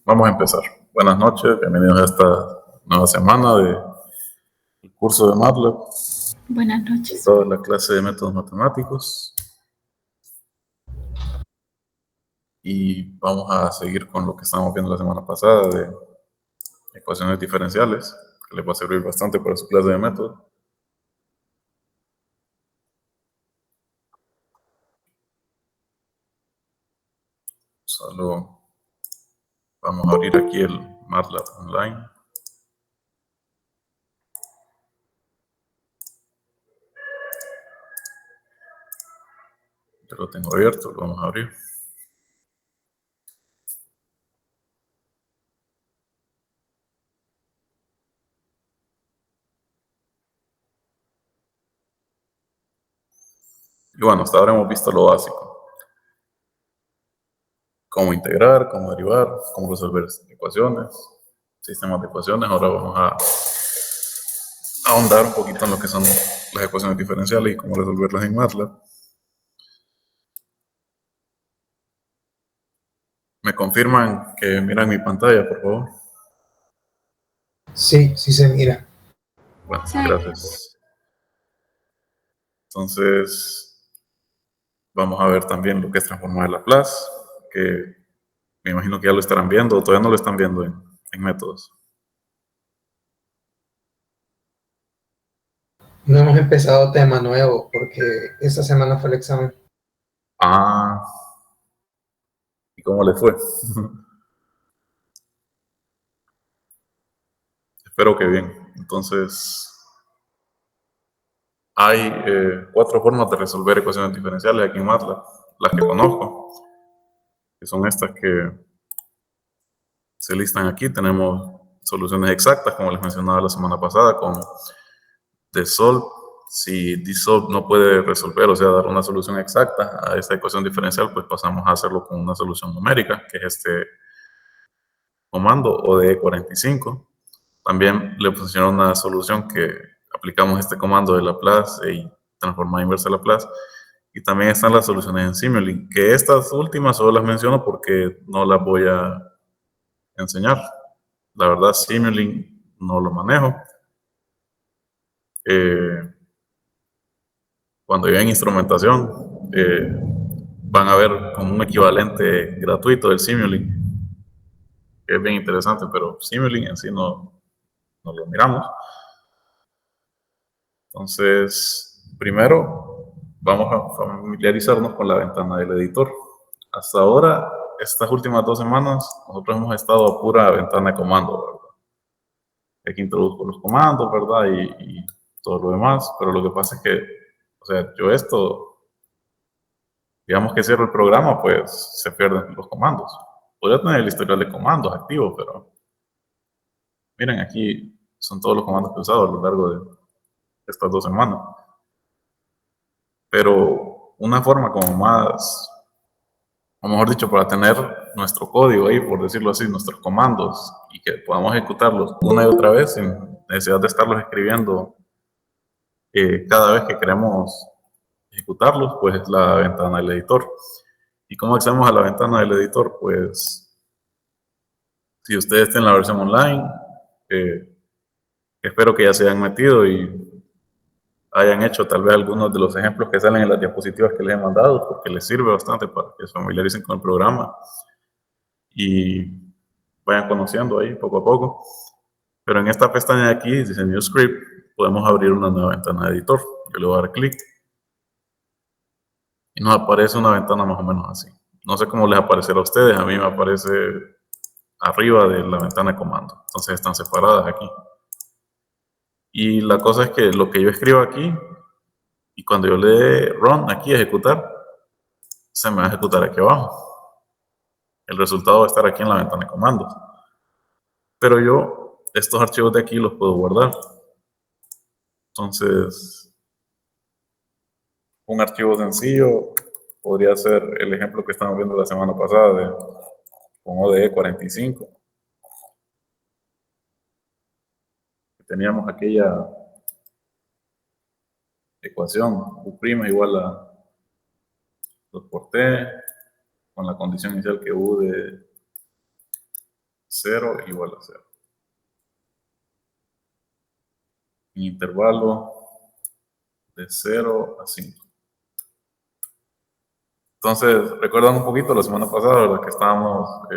Vamos a empezar. Buenas noches, bienvenidos a esta nueva semana del curso de MATLAB. Buenas noches. Toda la clase de métodos matemáticos. Y vamos a seguir con lo que estábamos viendo la semana pasada de ecuaciones diferenciales, que les va a servir bastante para su clase de métodos. Solo vamos a abrir aquí el MATLAB Online. Ya lo tengo abierto, lo vamos a abrir. Y bueno, hasta ahora hemos visto lo básico. Cómo integrar, cómo derivar, cómo resolver ecuaciones, sistemas de ecuaciones. Ahora vamos a ahondar un poquito en lo que son las ecuaciones diferenciales y cómo resolverlas en MATLAB. ¿Me confirman que miran mi pantalla, por favor? Sí, sí se mira. Bueno, Sí. gracias. Entonces, vamos a ver también lo que es transformar de Laplace, que me imagino que ya lo estarán viendo, o todavía no lo están viendo en métodos. No hemos empezado tema nuevo porque esta semana fue el examen. Ah, ¿y cómo les fue? Espero que bien. Entonces, hay 4 formas de resolver ecuaciones diferenciales aquí en MATLAB, las que conozco, que son estas que se listan aquí. Tenemos soluciones exactas, como les mencionaba la semana pasada, con DSolve. Si DSolve no puede resolver, o sea, dar una solución exacta a esta ecuación diferencial, pues pasamos a hacerlo con una solución numérica, que es este comando ODE45. También le pusieron una solución que aplicamos este comando de Laplace y transformada inversa Laplace. Y también están las soluciones en Simulink, que estas últimas solo las menciono porque no las voy a enseñar. La verdad, Simulink no lo manejo. Cuando lleven instrumentación, van a ver como un equivalente gratuito del Simulink, que es bien interesante, pero Simulink en sí no lo miramos. Entonces, primero vamos a familiarizarnos con la ventana del editor. Hasta ahora, estas últimas 2 semanas, nosotros hemos estado a pura ventana de comando, ¿verdad? Aquí introduzco los comandos, ¿verdad? Y todo lo demás, pero lo que pasa es que, o sea, yo esto, digamos que cierro el programa, pues se pierden los comandos. Podría tener el historial de comandos activo, pero miren, aquí son todos los comandos que he usado a lo largo de estas 2 semanas. Pero una forma como más, o mejor dicho, para tener nuestro código ahí, por decirlo así, nuestros comandos, y que podamos ejecutarlos una y otra vez sin necesidad de estarlos escribiendo cada vez que queremos ejecutarlos, pues es la ventana del editor. ¿Y cómo accedemos a la ventana del editor? Pues si ustedes tienen la versión online, espero que ya se hayan metido y hayan hecho tal vez algunos de los ejemplos que salen en las diapositivas que les he mandado, porque les sirve bastante para que se familiaricen con el programa y vayan conociendo ahí poco a poco. Pero en esta pestaña de aquí, dice New Script, podemos abrir una nueva ventana de editor. Yo le voy a dar clic y nos aparece una ventana más o menos así. No sé cómo les aparecerá a ustedes, a mí me aparece arriba de la ventana de comando. Entonces están separadas aquí. Y la cosa es que lo que yo escribo aquí, y cuando yo le dé run aquí, ejecutar, se me va a ejecutar aquí abajo. El resultado va a estar aquí en la ventana de comandos. Pero yo estos archivos de aquí los puedo guardar. Entonces, un archivo sencillo podría ser el ejemplo que estamos viendo la semana pasada con ODE45. Teníamos aquella ecuación U' igual a 2 por T, con la condición inicial que U 0 igual a 0. Intervalo de 0 a 5. Entonces, recuerdan un poquito la semana pasada, ¿verdad? Que estábamos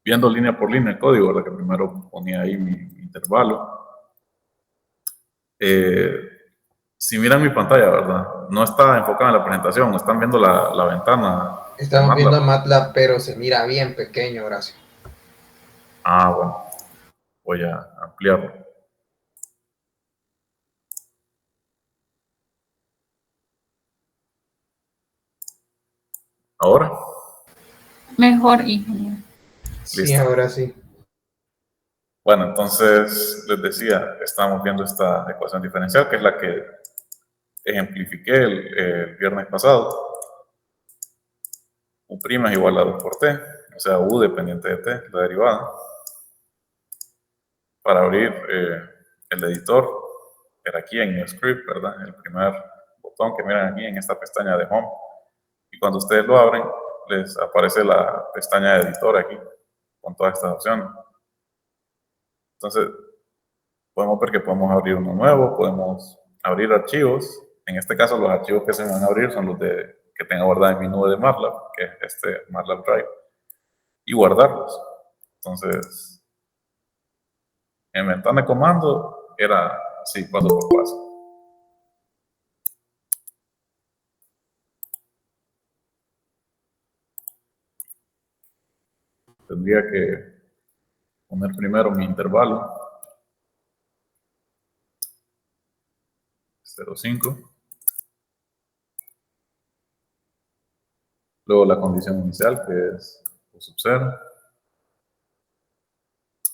viendo línea por línea el código, ¿verdad? Que primero ponía ahí mi intervalo. Si miran mi pantalla, ¿verdad? No está enfocada en la presentación, están viendo la ventana. Estamos viendo MATLAB, pero se mira bien pequeño, Horacio. Ah, bueno. Voy a ampliarlo. ¿Ahora? Mejor, ingeniero. Sí, Listo. ahora sí. Bueno, entonces les decía, estamos viendo esta ecuación diferencial, que es la que ejemplifiqué el viernes pasado. U' es igual a 2 por t, o sea, u dependiente de t, la derivada. Para abrir el editor, era aquí en New Script, ¿verdad? El primer botón que miran aquí en esta pestaña de Home. Y cuando ustedes lo abren, les aparece la pestaña de editor aquí, con todas estas opciones. Entonces, podemos ver que podemos abrir uno nuevo, podemos abrir archivos. En este caso, los archivos que se van a abrir son los que tengo guardado en mi nube de MATLAB, que es este MATLAB Drive, y guardarlos. Entonces, en ventana de comando era así, paso por paso. Tendría que poner primero mi intervalo, 0,5. Luego la condición inicial, que es U sub 0.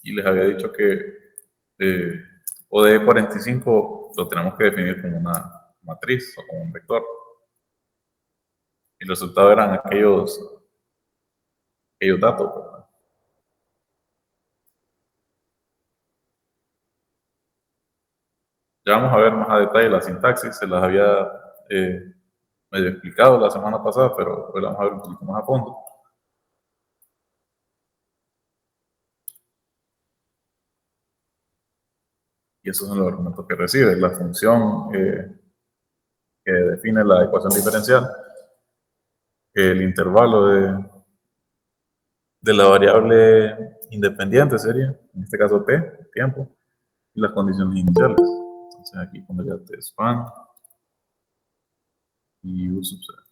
Y les había dicho que ODE 45 lo tenemos que definir como una matriz o como un vector. Y el resultado eran aquellos datos, ¿verdad? Ya vamos a ver más a detalle la sintaxis, se las había medio explicado la semana pasada, pero hoy la vamos a ver un poquito más a fondo. Y esos son los argumentos que recibe. La función que define la ecuación diferencial, el intervalo de la variable independiente sería, en este caso t, tiempo, y las condiciones iniciales. Entonces aquí pondría t span y u sub 0.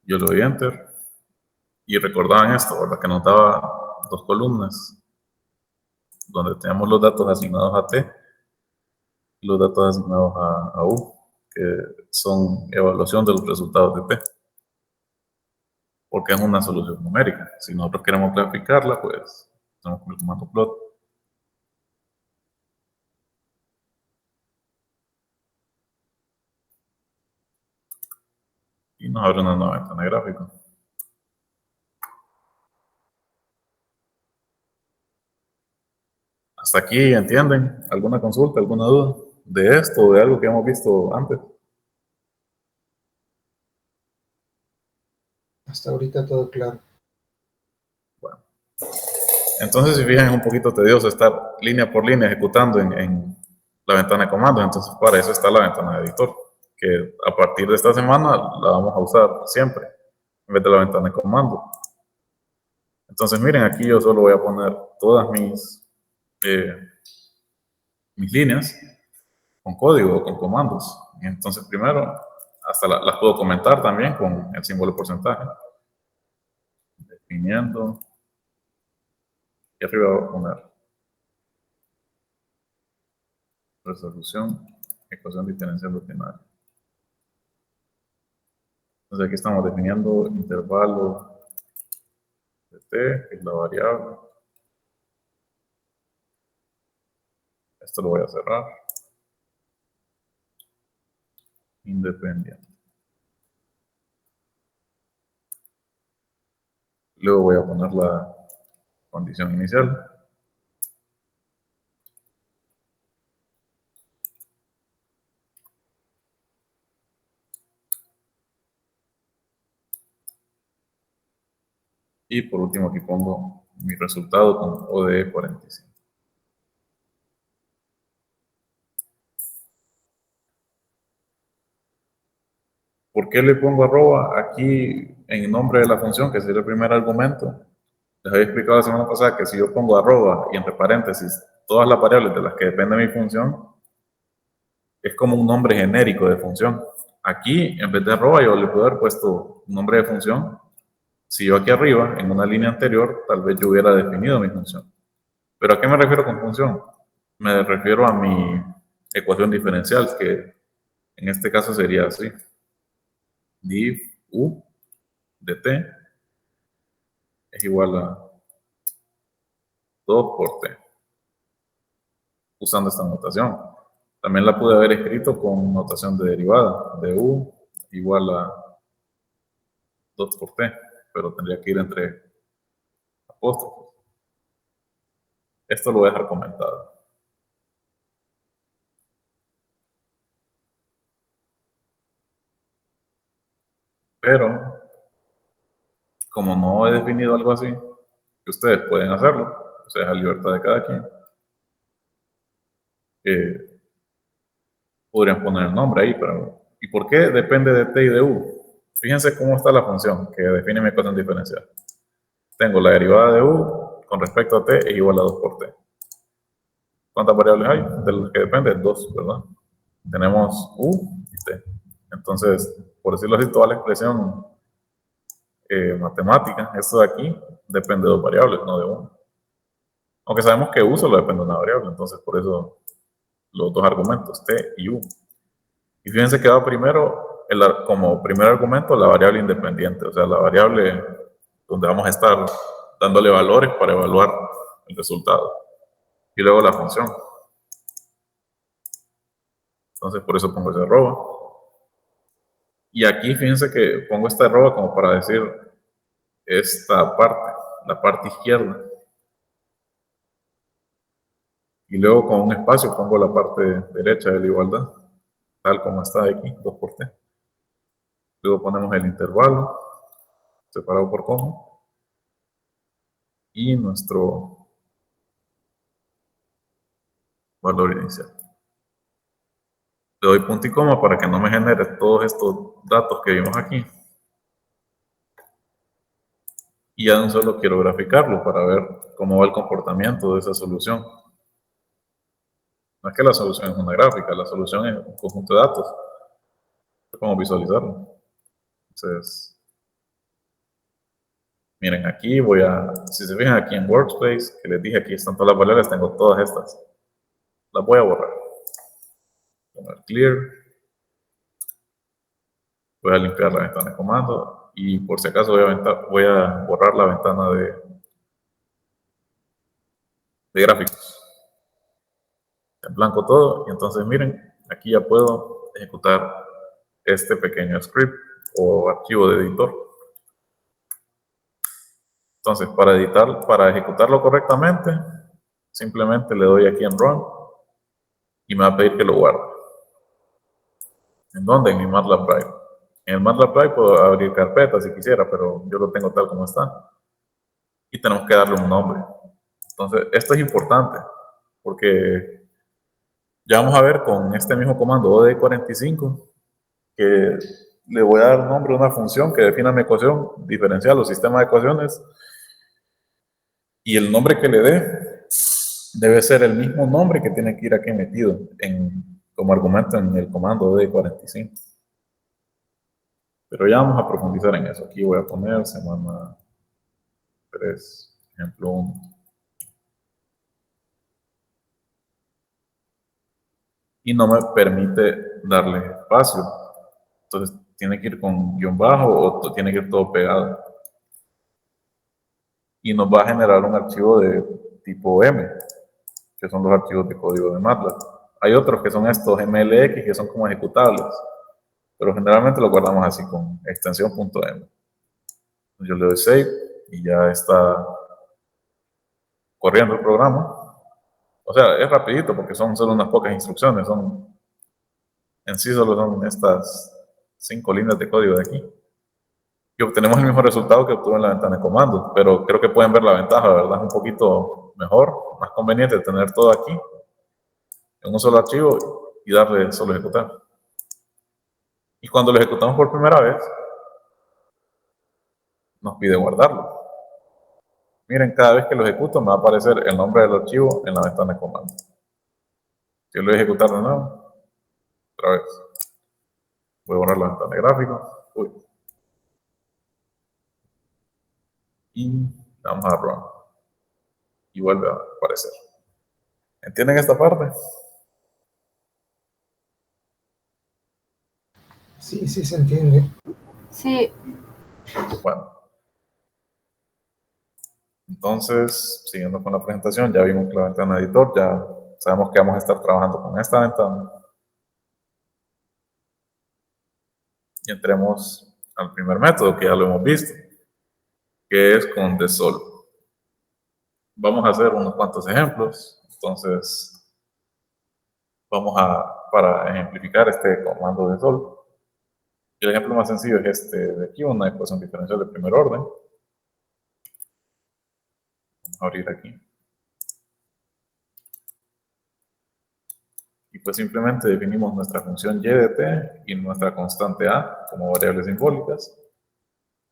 Yo le doy enter y recordaban esto, ¿verdad? Que nos daba dos columnas donde tenemos los datos asignados a t y los datos asignados a u, que son evaluación de los resultados de t, porque es una solución numérica. Si nosotros queremos graficarla, pues tenemos con el comando plot. Y nos abre una nueva ventana de gráfico. ¿Hasta aquí entienden? ¿Alguna consulta, alguna duda de esto o de algo que hemos visto antes? Hasta ahorita todo claro. Bueno. Entonces, si fijan, es un poquito tedioso estar línea por línea ejecutando en la ventana de comandos. Entonces, para eso está la ventana de editor, que a partir de esta semana la vamos a usar siempre, en vez de la ventana de comandos. Entonces, miren, aquí yo solo voy a poner todas mis líneas con código o con comandos. Y entonces, primero, hasta las puedo comentar también con el símbolo porcentaje. Definiendo. Y arriba voy a poner resolución, ecuación diferencial ordinaria. Entonces aquí estamos definiendo intervalo de t, que es la variable. Esto lo voy a cerrar. Independiente. Luego voy a poner la condición inicial. Y por último aquí pongo mi resultado con ODE 45. ¿Por qué le pongo arroba aquí en el nombre de la función, que sería el primer argumento? Les había explicado la semana pasada que si yo pongo arroba y entre paréntesis todas las variables de las que depende mi función, es como un nombre genérico de función. Aquí, en vez de arroba, yo le puedo haber puesto un nombre de función. Si yo aquí arriba, en una línea anterior, tal vez yo hubiera definido mi función. ¿Pero a qué me refiero con función? Me refiero a mi ecuación diferencial, que en este caso sería así. Div u de t es igual a 2 por t, usando esta notación. También la pude haber escrito con notación de derivada, de u igual a 2 por t, pero tendría que ir entre apóstrofos. Esto lo voy a dejar comentado. Pero, como no he definido algo así, que ustedes pueden hacerlo, o sea, es a libertad de cada quien, podrían poner el nombre ahí, pero ¿y por qué depende de t y de u? Fíjense cómo está la función que define mi ecuación diferencial. Tengo la derivada de u con respecto a t es igual a 2 por t. ¿Cuántas variables hay? De las que depende, 2, ¿verdad? Tenemos u y t. Entonces, por decirlo así, toda la expresión matemática, esto de aquí, depende de 2 variables, no de 1. Aunque sabemos que u solo depende de una variable, entonces por eso los 2 argumentos, t y u. Y fíjense que va primero, como primer argumento, la variable independiente, o sea, la variable donde vamos a estar dándole valores para evaluar el resultado. Y luego la función. Entonces por eso pongo ese arroba. Y aquí fíjense que pongo esta arroba como para decir esta parte, la parte izquierda. Y luego con un espacio pongo la parte derecha de la igualdad, tal como está aquí, 2 por t. Luego ponemos el intervalo, separado por coma, y nuestro valor inicial. Le doy punto y coma para que no me genere todos estos datos que vimos aquí. Y ya no solo quiero graficarlo para ver cómo va el comportamiento de esa solución. No es que la solución es una gráfica, la solución es un conjunto de datos. ¿Cómo visualizarlo? Entonces, miren, aquí si se fijan aquí en Workspace, que les dije aquí están todas las variables, tengo todas estas. Las voy a borrar. Poner clear. Voy a limpiar la ventana de comando y por si acaso voy a borrar la ventana de gráficos. En blanco todo, y entonces miren, aquí ya puedo ejecutar este pequeño script o archivo de editor. Entonces, para ejecutarlo correctamente, simplemente le doy aquí en Run y me va a pedir que lo guarde. ¿En dónde? En mi MATLAB Drive. En el MATLAB Drive puedo abrir carpetas si quisiera, pero yo lo tengo tal como está. Y tenemos que darle un nombre. Entonces, esto es importante, porque ya vamos a ver con este mismo comando OD45 que le voy a dar nombre a una función que defina mi ecuación diferencial o sistema de ecuaciones, y el nombre que le dé debe ser el mismo nombre que tiene que ir aquí metido como argumento en el comando OD45. Pero ya vamos a profundizar en eso. Aquí voy a poner semana 3, ejemplo 1. Y no me permite darle espacio. Entonces tiene que ir con guión bajo o tiene que ir todo pegado. Y nos va a generar un archivo de tipo M, que son los archivos de código de MATLAB. Hay otros que son estos MLX, que son como ejecutables, pero generalmente lo guardamos así con extensión .m. Yo le doy save y ya está corriendo el programa. O sea, es rapidito porque son solo unas pocas instrucciones, en sí solo son estas 5 líneas de código de aquí. y obtenemos el mismo resultado que obtuve en la ventana de comandos, pero creo que pueden ver la ventaja, ¿verdad? Es un poquito mejor, más conveniente tener todo aquí en un solo archivo y darle solo ejecutar. Y cuando lo ejecutamos por primera vez, nos pide guardarlo. Miren, cada vez que lo ejecuto me va a aparecer el nombre del archivo en la ventana de comandos. Si lo voy a ejecutar de nuevo, otra vez. Voy a borrar la ventana de gráfico. Uy. Y vamos a run. Y vuelve a aparecer. ¿Entienden esta parte? Sí, sí se entiende. Sí, Bueno. Entonces, siguiendo con la presentación, ya vimos que la ventana de editor, ya sabemos que vamos a estar trabajando con esta ventana. Y entremos al primer método, que ya lo hemos visto, que es con TheSolve. Vamos a hacer unos cuantos ejemplos. Entonces, para ejemplificar este comando de solve. El ejemplo más sencillo es este de aquí, una ecuación diferencial de primer orden. Vamos a abrir aquí. Y pues simplemente definimos nuestra función y de t y nuestra constante a como variables simbólicas.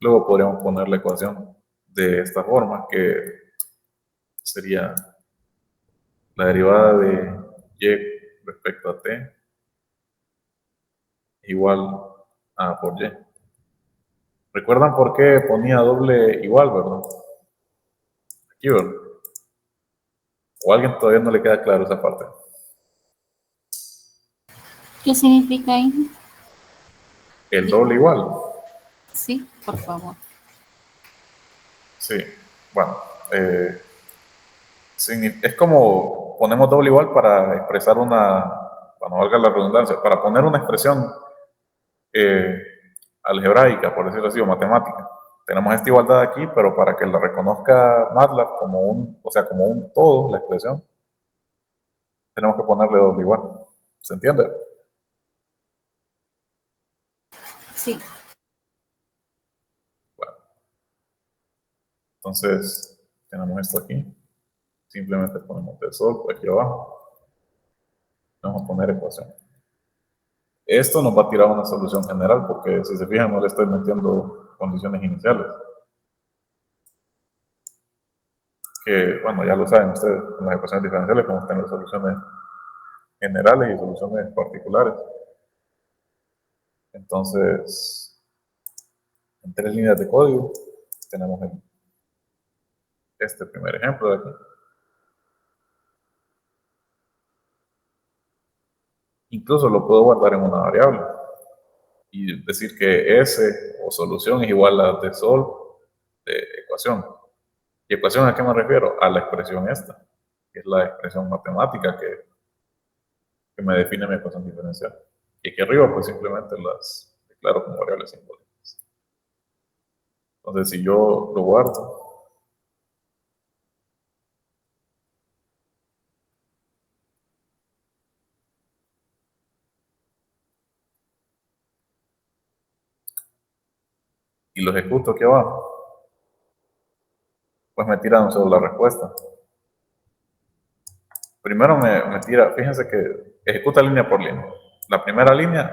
Luego podríamos poner la ecuación de esta forma, que sería la derivada de y respecto a t igual a por y. ¿Recuerdan por qué ponía doble igual, verdad? Aquí, ¿verdad? ¿O a alguien todavía no le queda claro esa parte? ¿qué significa ahí? El doble igual. Sí, por favor. Sí, bueno, es como ponemos doble igual para expresar bueno, valga la redundancia, para poner una expresión eh, algebraica, por decirlo así, o matemática. Tenemos esta igualdad aquí, pero para que la reconozca MATLAB como o sea, como un todo, la expresión, tenemos que ponerle doble igual. ¿Se entiende? Sí, Bueno, entonces tenemos esto aquí. Simplemente ponemos el sol aquí abajo. Vamos a poner ecuación. Esto nos va a tirar una solución general, porque si se fijan no le estoy metiendo condiciones iniciales. Que, bueno, ya lo saben ustedes, en las ecuaciones diferenciales podemos tener soluciones generales y soluciones particulares. Entonces, en 3 líneas de código tenemos este primer ejemplo de aquí. Incluso lo puedo guardar en una variable y decir que S o solución es igual a TSOLVE de ecuación. ¿Y ecuación a qué me refiero? A la expresión esta, que es la expresión matemática que me define mi ecuación diferencial. Y aquí arriba pues simplemente las declaro como variables simbólicas. Entonces si yo lo guardo, y lo ejecuto aquí abajo, pues me tira solo la respuesta. Primero me tira, fíjense que ejecuta línea por línea. La primera línea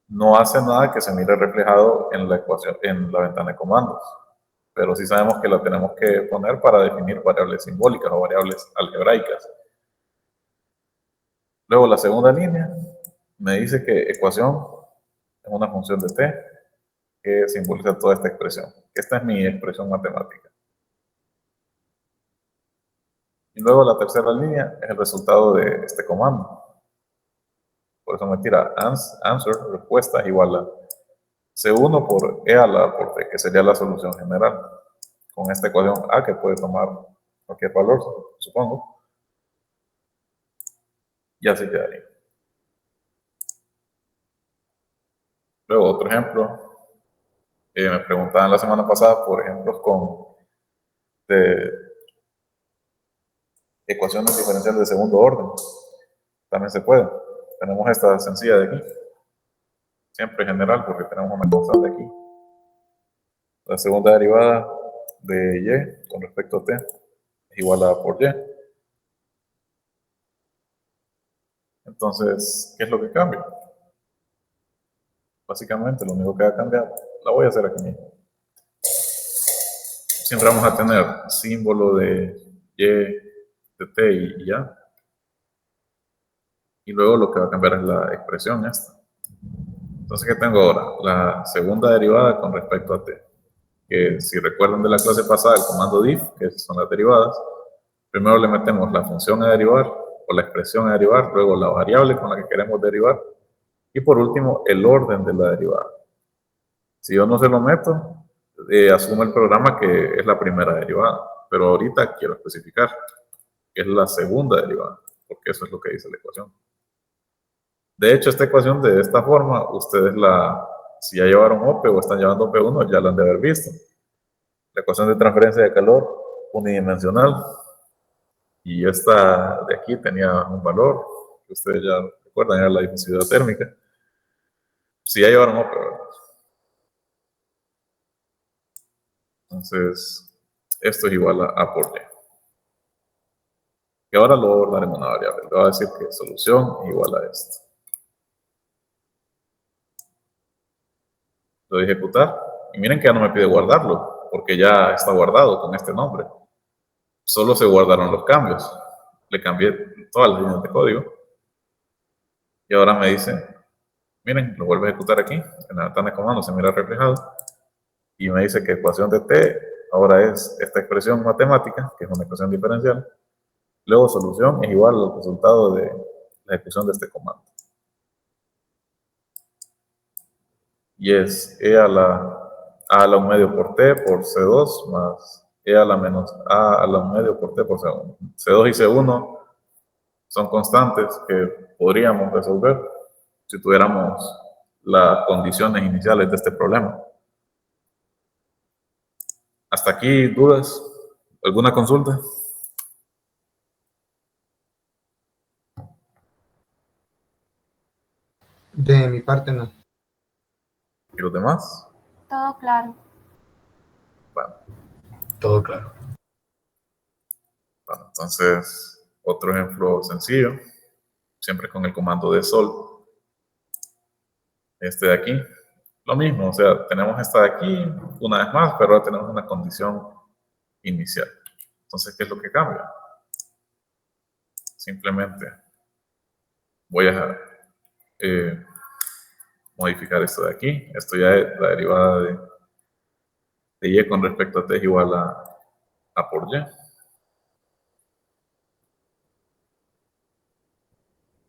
no hace nada que se mire reflejado en la ecuación, en la ventana de comandos, pero sí sabemos que la tenemos que poner para definir variables simbólicas o variables algebraicas. Luego la segunda línea me dice que ecuación es una función de t que simboliza toda esta expresión. Esta es mi expresión matemática. Y luego la tercera línea es el resultado de este comando. Por eso me tira answer, respuesta, igual a C1 por E a la por T, que sería la solución general. Con esta ecuación A, que puede tomar cualquier valor, supongo. Y así quedaría. Luego, otro ejemplo. Me preguntaban la semana pasada por ejemplos de ecuaciones diferenciales de segundo orden. También se puede. Tenemos esta sencilla de aquí. Siempre general, porque tenemos una constante aquí. La segunda derivada de y con respecto a t es igual a A por y. Entonces, ¿qué es lo que cambia? Básicamente, lo único que va a cambiar, la voy a hacer aquí mismo. Siempre vamos a tener símbolo de y, de t y a. Y luego lo que va a cambiar es la expresión esta. Entonces, ¿qué tengo ahora? La segunda derivada con respecto a t. Que si recuerdan de la clase pasada, el comando diff, que son las derivadas, primero le metemos la función a derivar o la expresión a derivar, luego la variable con la que queremos derivar y por último el orden de la derivada. Si yo no se lo meto, asume el programa que es la primera derivada, pero ahorita quiero especificar que es la segunda derivada, porque eso es lo que dice la ecuación. De hecho, esta ecuación de esta forma, ustedes si ya llevaron OPE o están llevando OPE1, ya la han de haber visto. La ecuación de transferencia de calor unidimensional. Y esta de aquí tenía un valor, que ustedes ya recuerdan, era la difusividad térmica. Si ya llevaron OPE, ¿verdad? Entonces, esto es igual a A por Y. Y ahora lo voy a abordar en una variable. Le voy a decir que solución es igual a esto. Lo voy a ejecutar. Y miren que ya no me pide guardarlo, porque ya está guardado con este nombre. Solo se guardaron los cambios. Le cambié todas las líneas de código. Y ahora me dice, miren, lo vuelvo a ejecutar aquí. En la ventana de comando se mira reflejado. Y me dice que ecuación de t ahora es esta expresión matemática, que es una ecuación diferencial. Luego solución es igual al resultado de la ejecución de este comando. Y es e a la 1 medio por t por c2 más e a la menos a la 1 medio por t por c1. c2 y c1 son constantes que podríamos resolver si tuviéramos las condiciones iniciales de este problema. ¿Hasta aquí dudas? ¿Alguna consulta? De mi parte no. ¿Y los demás? Todo claro. Bueno, Todo claro. entonces otro ejemplo sencillo, siempre con el comando de sol. Este de aquí, lo mismo, o sea, tenemos esta de aquí una vez más, pero ahora tenemos una condición inicial. Entonces, ¿qué es lo que cambia? Simplemente voy a modificar esto de aquí. Esto ya es la derivada de y con respecto a t es igual a por y.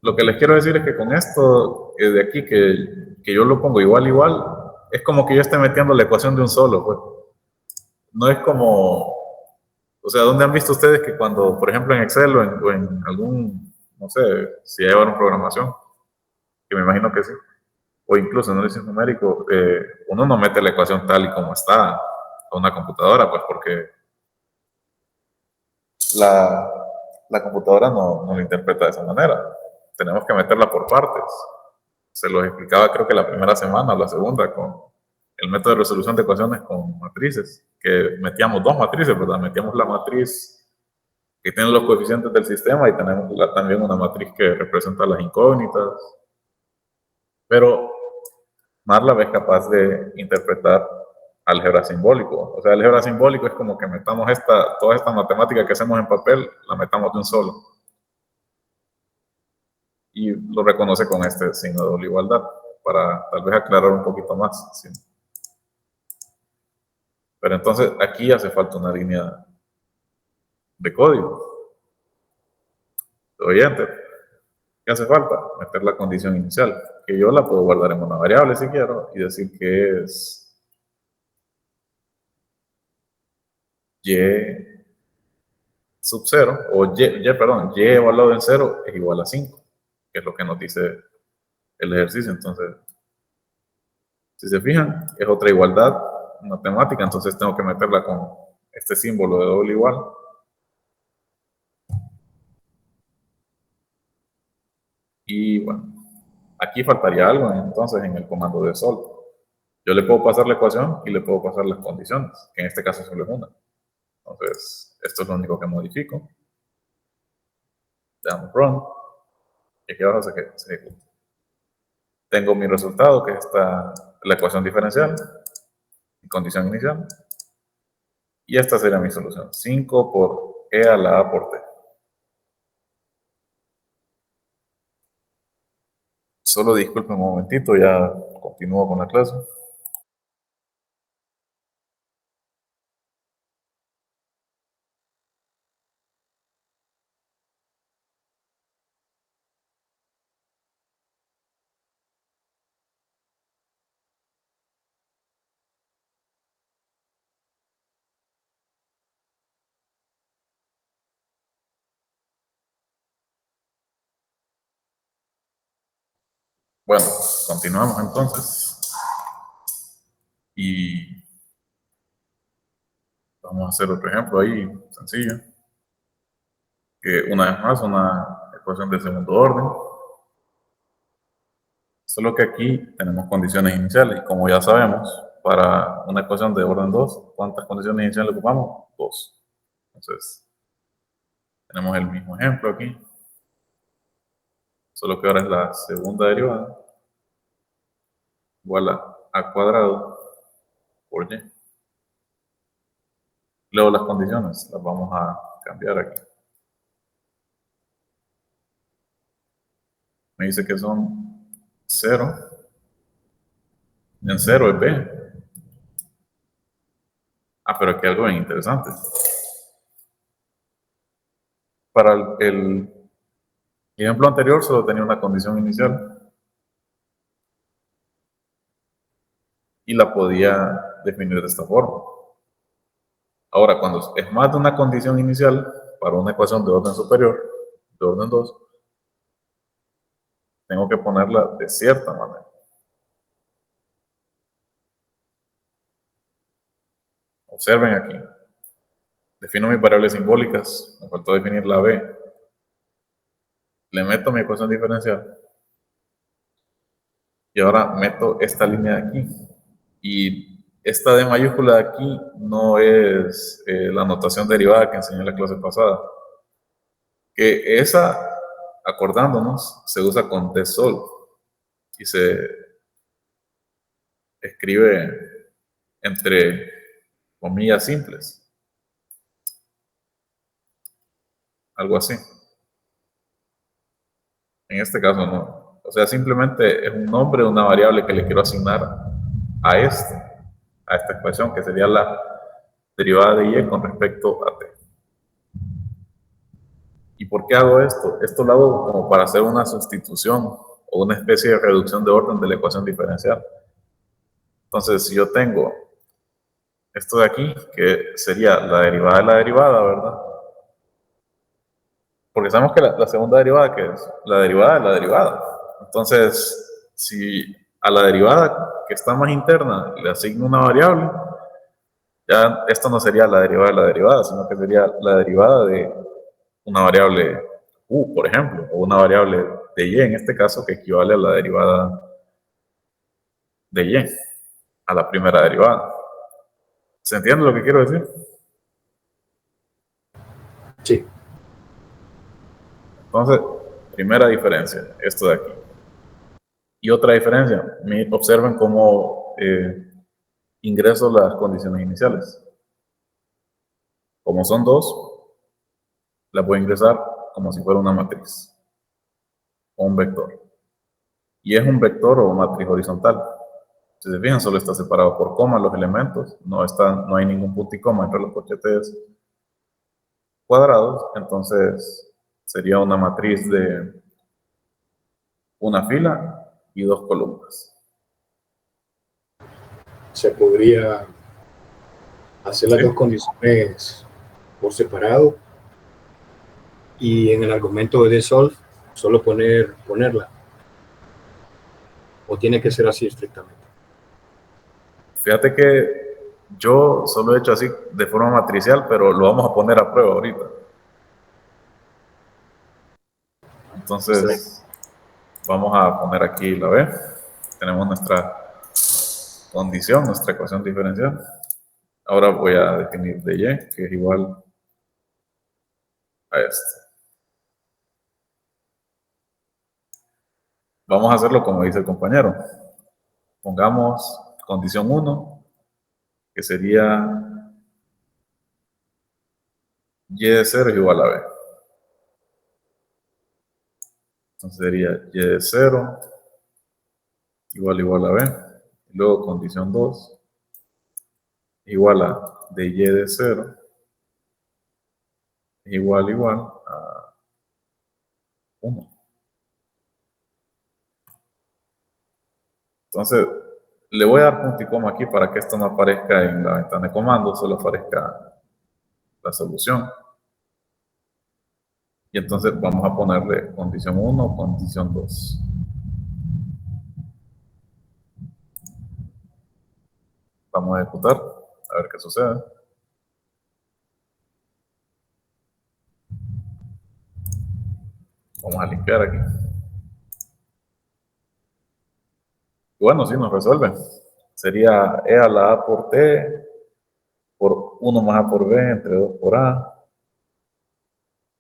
Lo que les quiero decir es que con esto de aquí, que yo lo pongo igual, es como que yo esté metiendo la ecuación de un solo, pues. No es como, o sea, ¿dónde han visto ustedes que cuando, por ejemplo, en Excel o en algún, no sé, si ya llevaron programación, que me imagino que sí, o incluso en análisis numérico, uno no mete la ecuación tal y como está a una computadora, pues porque la computadora no lo interpreta de esa manera. Tenemos que meterla por partes. Se los explicaba creo que la primera semana o la segunda con el método de resolución de ecuaciones con matrices, que metíamos dos matrices, ¿verdad? Metíamos la matriz que tiene los coeficientes del sistema y tenemos también una matriz que representa las incógnitas. Pero MATLAB es capaz de interpretar álgebra simbólico. O sea, el álgebra simbólico es como que metamos toda esta matemática que hacemos en papel, la metamos de un solo. Y lo reconoce con este signo de doble igualdad, para tal vez aclarar un poquito más. ¿Sí? Pero entonces aquí hace falta una línea de código. Le doy Enter. ¿Qué hace falta? Meter la condición inicial, que yo la puedo guardar en una variable si quiero y decir que es y sub 0, o perdón, y evaluado en 0 es igual a 5, que es lo que nos dice el ejercicio. Entonces, si se fijan, es otra igualdad matemática, entonces tengo que meterla con este símbolo de doble igual. Y bueno, aquí faltaría algo entonces en el comando de sol. Yo le puedo pasar la ecuación y le puedo pasar las condiciones, que en este caso solo es una. Entonces, esto es lo único que modifico. Le damos run. Y aquí abajo se ejecuta. Tengo mi resultado, que es la ecuación diferencial, mi condición inicial. Y esta sería mi solución. 5 por e a la a por t. Solo disculpen un momentito, ya continúo con la clase. Bueno, continuamos entonces. Y vamos a hacer otro ejemplo ahí, sencillo. Que una vez más, una ecuación de segundo orden. Solo que aquí tenemos condiciones iniciales. Y como ya sabemos, para una ecuación de orden 2, ¿cuántas condiciones iniciales ocupamos? 2. Entonces, tenemos el mismo ejemplo aquí. Solo que ahora es la segunda derivada igual a a cuadrado por y. Luego las condiciones las vamos a cambiar aquí. Me dice que son 0. En 0 es b. Pero aquí hay algo bien interesante. Para el ejemplo anterior solo tenía una condición inicial y la podía definir de esta forma. Ahora, cuando es más de una condición inicial para una ecuación de orden superior, de orden 2, tengo que ponerla de cierta manera. Observen aquí. Defino mis variables simbólicas, me faltó definir la b. Le meto mi ecuación diferencial. Y ahora meto esta línea de aquí. Y esta D mayúscula de aquí no es la notación derivada que enseñé en la clase pasada. Que esa, acordándonos, se usa con D sol. Y se escribe entre comillas simples. Algo así. En este caso no. O sea, simplemente es un nombre de una variable que le quiero asignar a esta expresión, que sería la derivada de y con respecto a t. ¿Y por qué hago esto? Esto lo hago como para hacer una sustitución o una especie de reducción de orden de la ecuación diferencial. Entonces, si yo tengo esto de aquí, que sería la derivada de la derivada, ¿verdad? Porque sabemos que la segunda derivada, que es la derivada de la derivada. Entonces, si a la derivada que está más interna le asigno una variable, ya esto no sería la derivada de la derivada, sino que sería la derivada de una variable u, por ejemplo, o una variable de y en este caso, que equivale a la derivada de y, a la primera derivada. ¿Se entiende lo que quiero decir? Sí. Entonces, primera diferencia, esto de aquí. Y otra diferencia, observen cómo ingreso las condiciones iniciales. Como son 2, las voy a ingresar como si fuera una matriz o un vector. Y es un vector o matriz horizontal. Si se fijan, solo está separado por coma los elementos, no hay ningún punto y coma entre los corchetes cuadrados, entonces sería una matriz de una fila y 2 columnas. Se podría hacer las Sí. dos condiciones por separado y en el argumento de solve solo ponerla, o tiene que ser así estrictamente. Fíjate que yo solo he hecho así de forma matricial, pero lo vamos a poner a prueba ahorita. Entonces, vamos a poner aquí la B. Tenemos nuestra condición, nuestra ecuación diferencial. Ahora voy a definir de y, que es igual a este. Vamos a hacerlo como dice el compañero. Pongamos condición 1, que sería y de 0 es igual a b. Entonces sería y de 0 igual a b. Y luego condición 2 igual a de y de 0 igual a 1. Entonces, le voy a dar punto y coma aquí para que esto no aparezca en la ventana de comandos, solo aparezca la solución. Y entonces vamos a ponerle condición 1, condición 2. Vamos a ejecutar, a ver qué sucede. Vamos a limpiar aquí. Y bueno, sí nos resuelve. Sería E a la A por T, por 1 más A por B, entre 2 por A,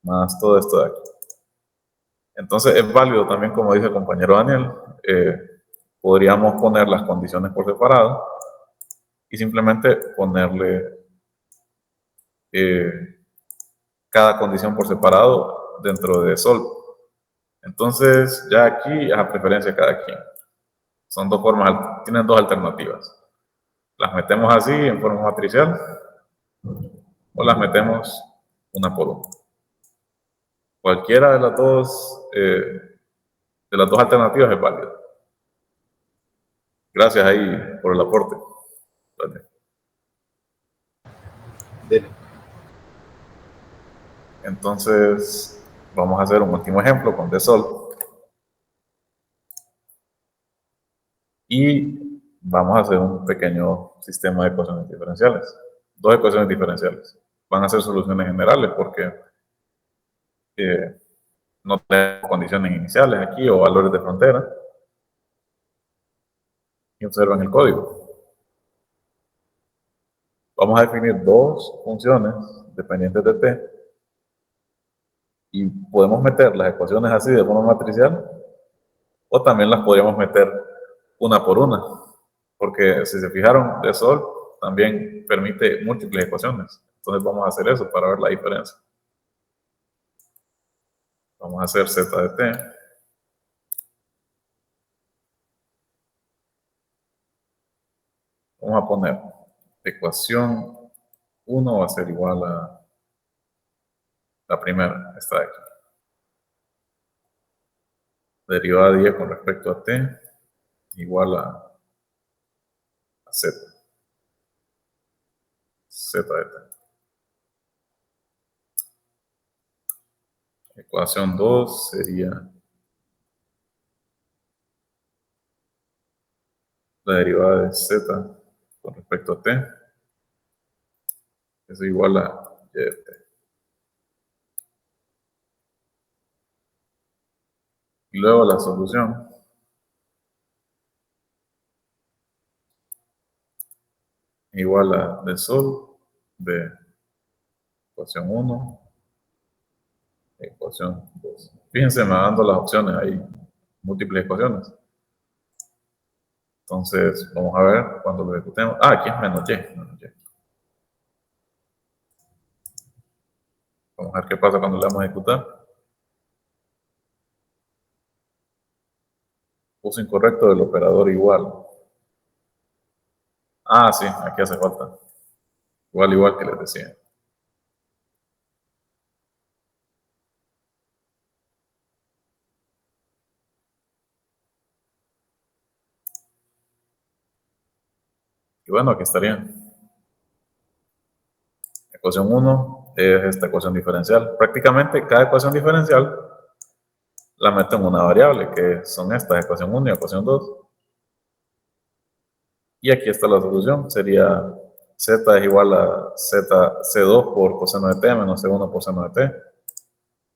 más todo esto de aquí. Entonces es válido también, como dice el compañero Daniel, podríamos poner las condiciones por separado y simplemente ponerle cada condición por separado dentro de sol. Entonces ya aquí es a preferencia de cada quien. Son dos formas, tienen dos alternativas. Las metemos así en forma matricial o las metemos una por una. Cualquiera de las dos alternativas es válida. Gracias ahí por el aporte. Vale. Entonces, vamos a hacer un último ejemplo con DSOLVE. Y vamos a hacer un pequeño sistema de ecuaciones diferenciales. Dos ecuaciones diferenciales. Van a ser soluciones generales porque no tenemos condiciones iniciales aquí o valores de frontera. Y observen el código. Vamos a definir dos funciones dependientes de t. Y podemos meter las ecuaciones así de forma matricial. O también las podríamos meter una por una. Porque si se fijaron, DSOLVE también permite múltiples ecuaciones. Entonces vamos a hacer eso para ver la diferencia. Vamos a hacer z de t. Vamos a poner ecuación 1 va a ser igual a la primera, esta de aquí. Derivada de y con respecto a t igual a z. Z de t. Ecuación 2 sería la derivada de z con respecto a t. Es igual a y de t. Y luego la solución igual a del sol de ecuación 1, ecuación 2. Fíjense, me va dando las opciones ahí, múltiples ecuaciones. Entonces, vamos a ver cuando lo ejecutemos. Ah, aquí es menos y. Vamos a ver qué pasa cuando le vamos a ejecutar. Uso incorrecto del operador igual. Ah, sí, aquí hace falta. Igual que les decía. Y bueno, aquí estaría. Ecuación 1 es esta ecuación diferencial. Prácticamente cada ecuación diferencial la meto en una variable, que son estas, ecuación 1 y ecuación 2. Y aquí está la solución. Sería z es igual a c2 por coseno de t menos c1 por seno de t.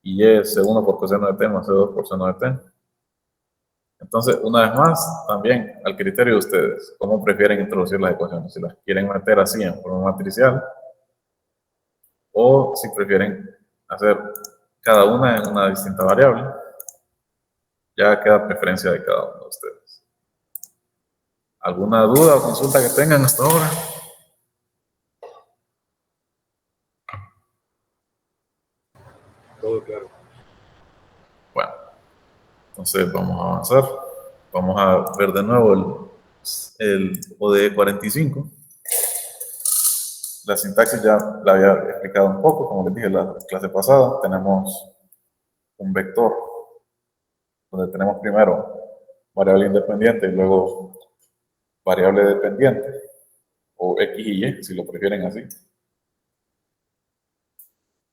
Y es c1 por coseno de t más c2 por seno de t. Entonces, una vez más, también al criterio de ustedes, cómo prefieren introducir las ecuaciones, si las quieren meter así en forma matricial o si prefieren hacer cada una en una distinta variable. Ya queda preferencia de cada uno de ustedes. ¿Alguna duda o consulta que tengan hasta ahora? Todo claro. Bueno, entonces vamos a avanzar. Vamos a ver de nuevo el ODE 45. La sintaxis ya la había explicado un poco, como les dije la clase pasada. Tenemos un vector donde tenemos primero variable independiente y luego variable dependiente, o X y Y, si lo prefieren así.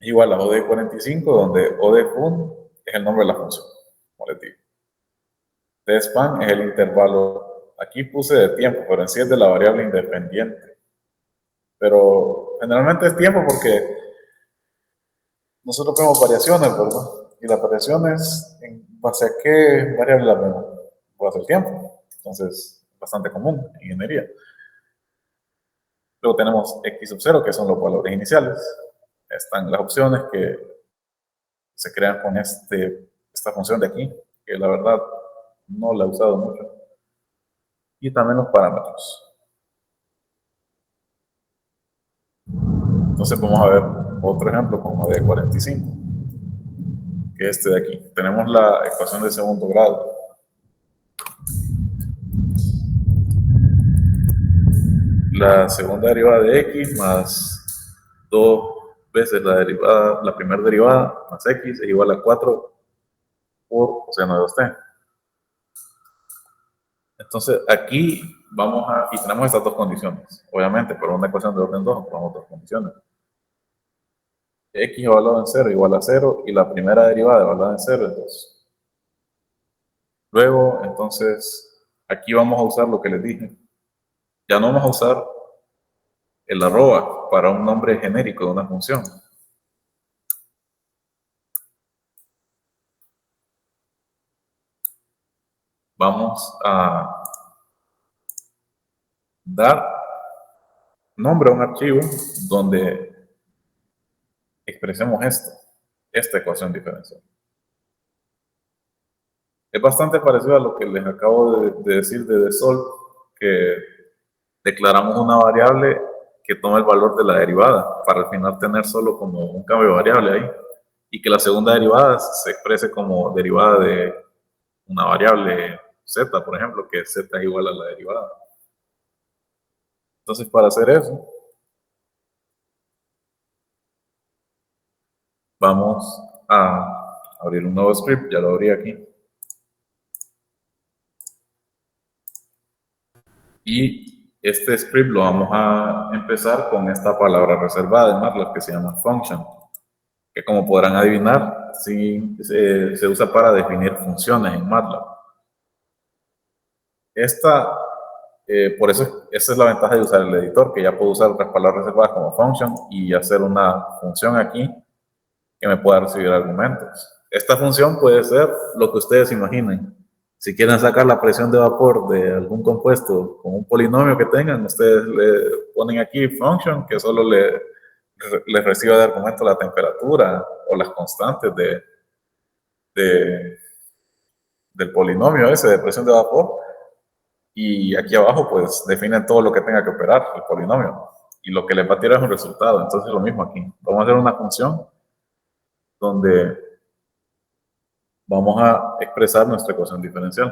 Igual a ODE 45, donde ODE fun es el nombre de la función, como les digo. tspan es el intervalo, aquí puse de tiempo, pero en sí es de la variable independiente. Pero generalmente es tiempo porque nosotros vemos variaciones, ¿verdad? Y las variaciones, ¿en base a qué variable las vemos? En base al tiempo. Entonces, es bastante común en ingeniería. Luego tenemos x sub 0, que son los valores iniciales. Están las opciones que se crean con esta función de aquí, que la verdad no la he usado mucho. Y también los parámetros. Entonces vamos a ver otro ejemplo como de 45, que es este de aquí. Tenemos la ecuación de segundo grado. La segunda derivada de x más 2 veces la primera derivada más x es igual a 4 por coseno de 2t. Entonces aquí vamos a, y tenemos estas dos condiciones. Obviamente, por una ecuación de orden 2, tenemos dos condiciones. X evaluado en 0 igual a 0 y la primera derivada evaluada en 0 es 2. Luego, entonces, aquí vamos a usar lo que les dije. Ya no vamos a usar el arroba para un nombre genérico de una función. Vamos a dar nombre a un archivo donde expresemos esta ecuación diferencial. Es bastante parecido a lo que les acabo de decir de desolve, que declaramos una variable que toma el valor de la derivada, para al final tener solo como un cambio de variable ahí, y que la segunda derivada se exprese como derivada de una variable z, por ejemplo, que z es igual a la derivada. Entonces, para hacer eso, vamos a abrir un nuevo script, ya lo abrí aquí. Y este script lo vamos a empezar con esta palabra reservada de MATLAB que se llama function, que como podrán adivinar, sí, se usa para definir funciones en MATLAB. Por eso, esa es la ventaja de usar el editor, que ya puedo usar otras palabras reservadas como function y hacer una función aquí que me pueda recibir argumentos. Esta función puede ser lo que ustedes imaginen. Si quieren sacar la presión de vapor de algún compuesto con un polinomio que tengan, ustedes le ponen aquí function, que solo les reciba de argumento la temperatura o las constantes del polinomio ese de presión de vapor. Y aquí abajo, pues, definen todo lo que tenga que operar el polinomio. Y lo que les va a tirar es un resultado. Entonces, lo mismo aquí. Vamos a hacer una función donde vamos a expresar nuestra ecuación diferencial.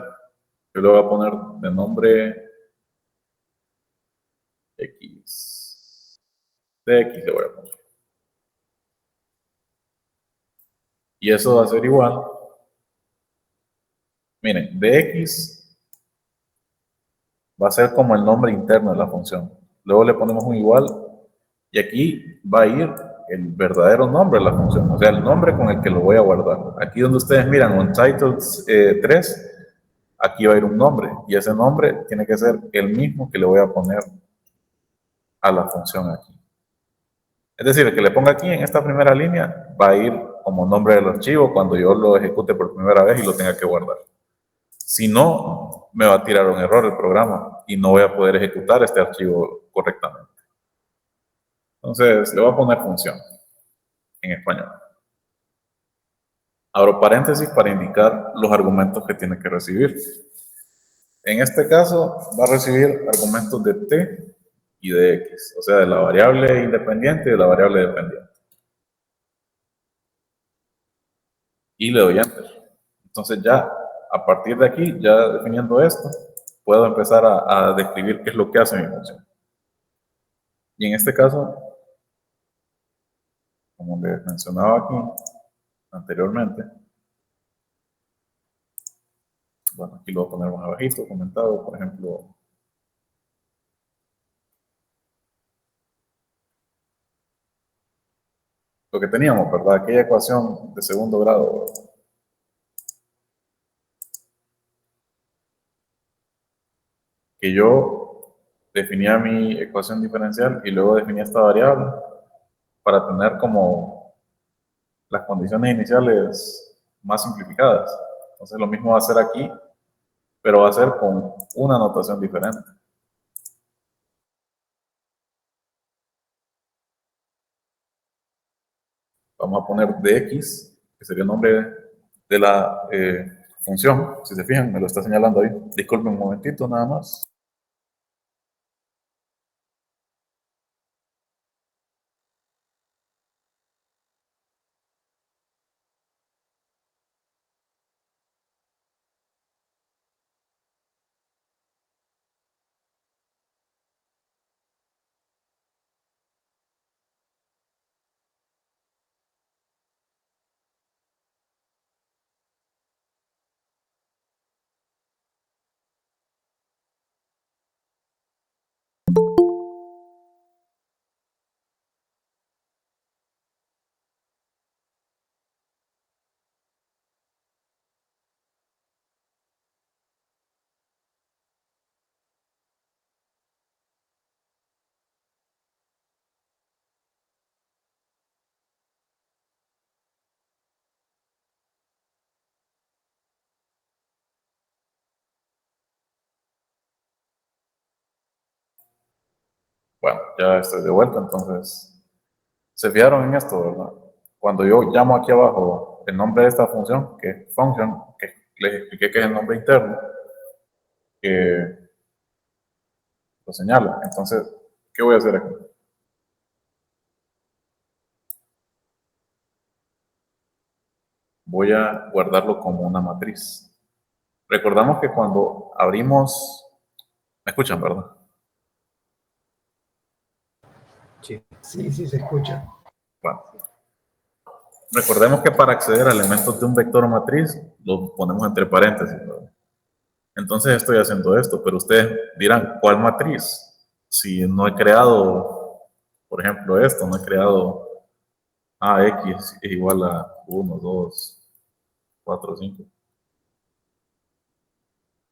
Yo le voy a poner de nombre x. De x le voy a poner. Y eso va a ser igual. Miren, de x va a ser como el nombre interno de la función. Luego le ponemos un igual y aquí va a ir el verdadero nombre de la función, o sea, el nombre con el que lo voy a guardar. Aquí donde ustedes miran untitled 3, aquí va a ir un nombre y ese nombre tiene que ser el mismo que le voy a poner a la función aquí. Es decir, el que le ponga aquí en esta primera línea va a ir como nombre del archivo cuando yo lo ejecute por primera vez y lo tenga que guardar. Si no, me va a tirar un error el programa y no voy a poder ejecutar este archivo correctamente. Entonces, le voy a poner función en español. Abro paréntesis para indicar los argumentos que tiene que recibir. En este caso, va a recibir argumentos de t y de x, o sea, de la variable independiente y de la variable dependiente. Y le doy Enter. Entonces ya, a partir de aquí, ya definiendo esto, puedo empezar a describir qué es lo que hace mi función. Y en este caso, como les mencionaba aquí anteriormente, bueno, aquí lo voy a poner más abajito, comentado, por ejemplo, lo que teníamos, ¿verdad? Aquella ecuación de segundo grado, que yo definía mi ecuación diferencial y luego definía esta variable para tener como las condiciones iniciales más simplificadas. Entonces lo mismo va a hacer aquí, pero va a ser con una notación diferente. Vamos a poner dx, que sería el nombre de la función. Si se fijan, me lo está señalando ahí. Disculpen un momentito nada más. Bueno, ya estoy de vuelta, entonces, ¿se fijaron en esto, verdad? Cuando yo llamo aquí abajo el nombre de esta función, que es function, que les expliqué que es el nombre interno, que lo señala. Entonces, ¿qué voy a hacer aquí? Voy a guardarlo como una matriz. Recordamos que cuando abrimos... ¿Me escuchan, verdad? Sí. Sí, sí se escucha. Bueno. Recordemos que para acceder a elementos de un vector o matriz, los ponemos entre paréntesis, ¿verdad? Entonces estoy haciendo esto, pero ustedes dirán, ¿cuál matriz? Si no he creado, por ejemplo, esto, no he creado AX es igual a 1, 2, 4, 5.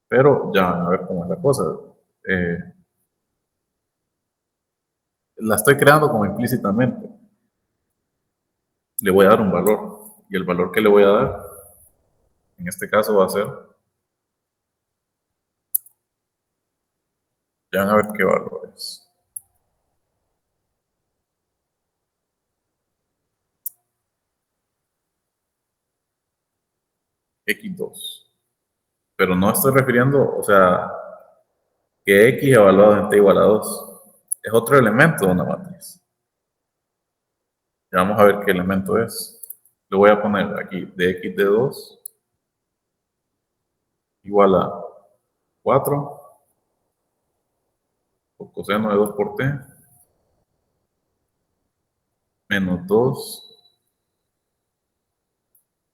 Pero ya van a ver cómo es la cosa. La estoy creando como implícitamente. Le voy a dar un valor. Y el valor que le voy a dar, en este caso va a ser, ya van a ver qué valor es. X2. Pero no estoy refiriendo, o sea, que X evaluado en T igual a 2. Es otro elemento de una matriz. Ya vamos a ver qué elemento es. Le voy a poner aquí dx de 2 igual a 4 por coseno de 2 por t menos 2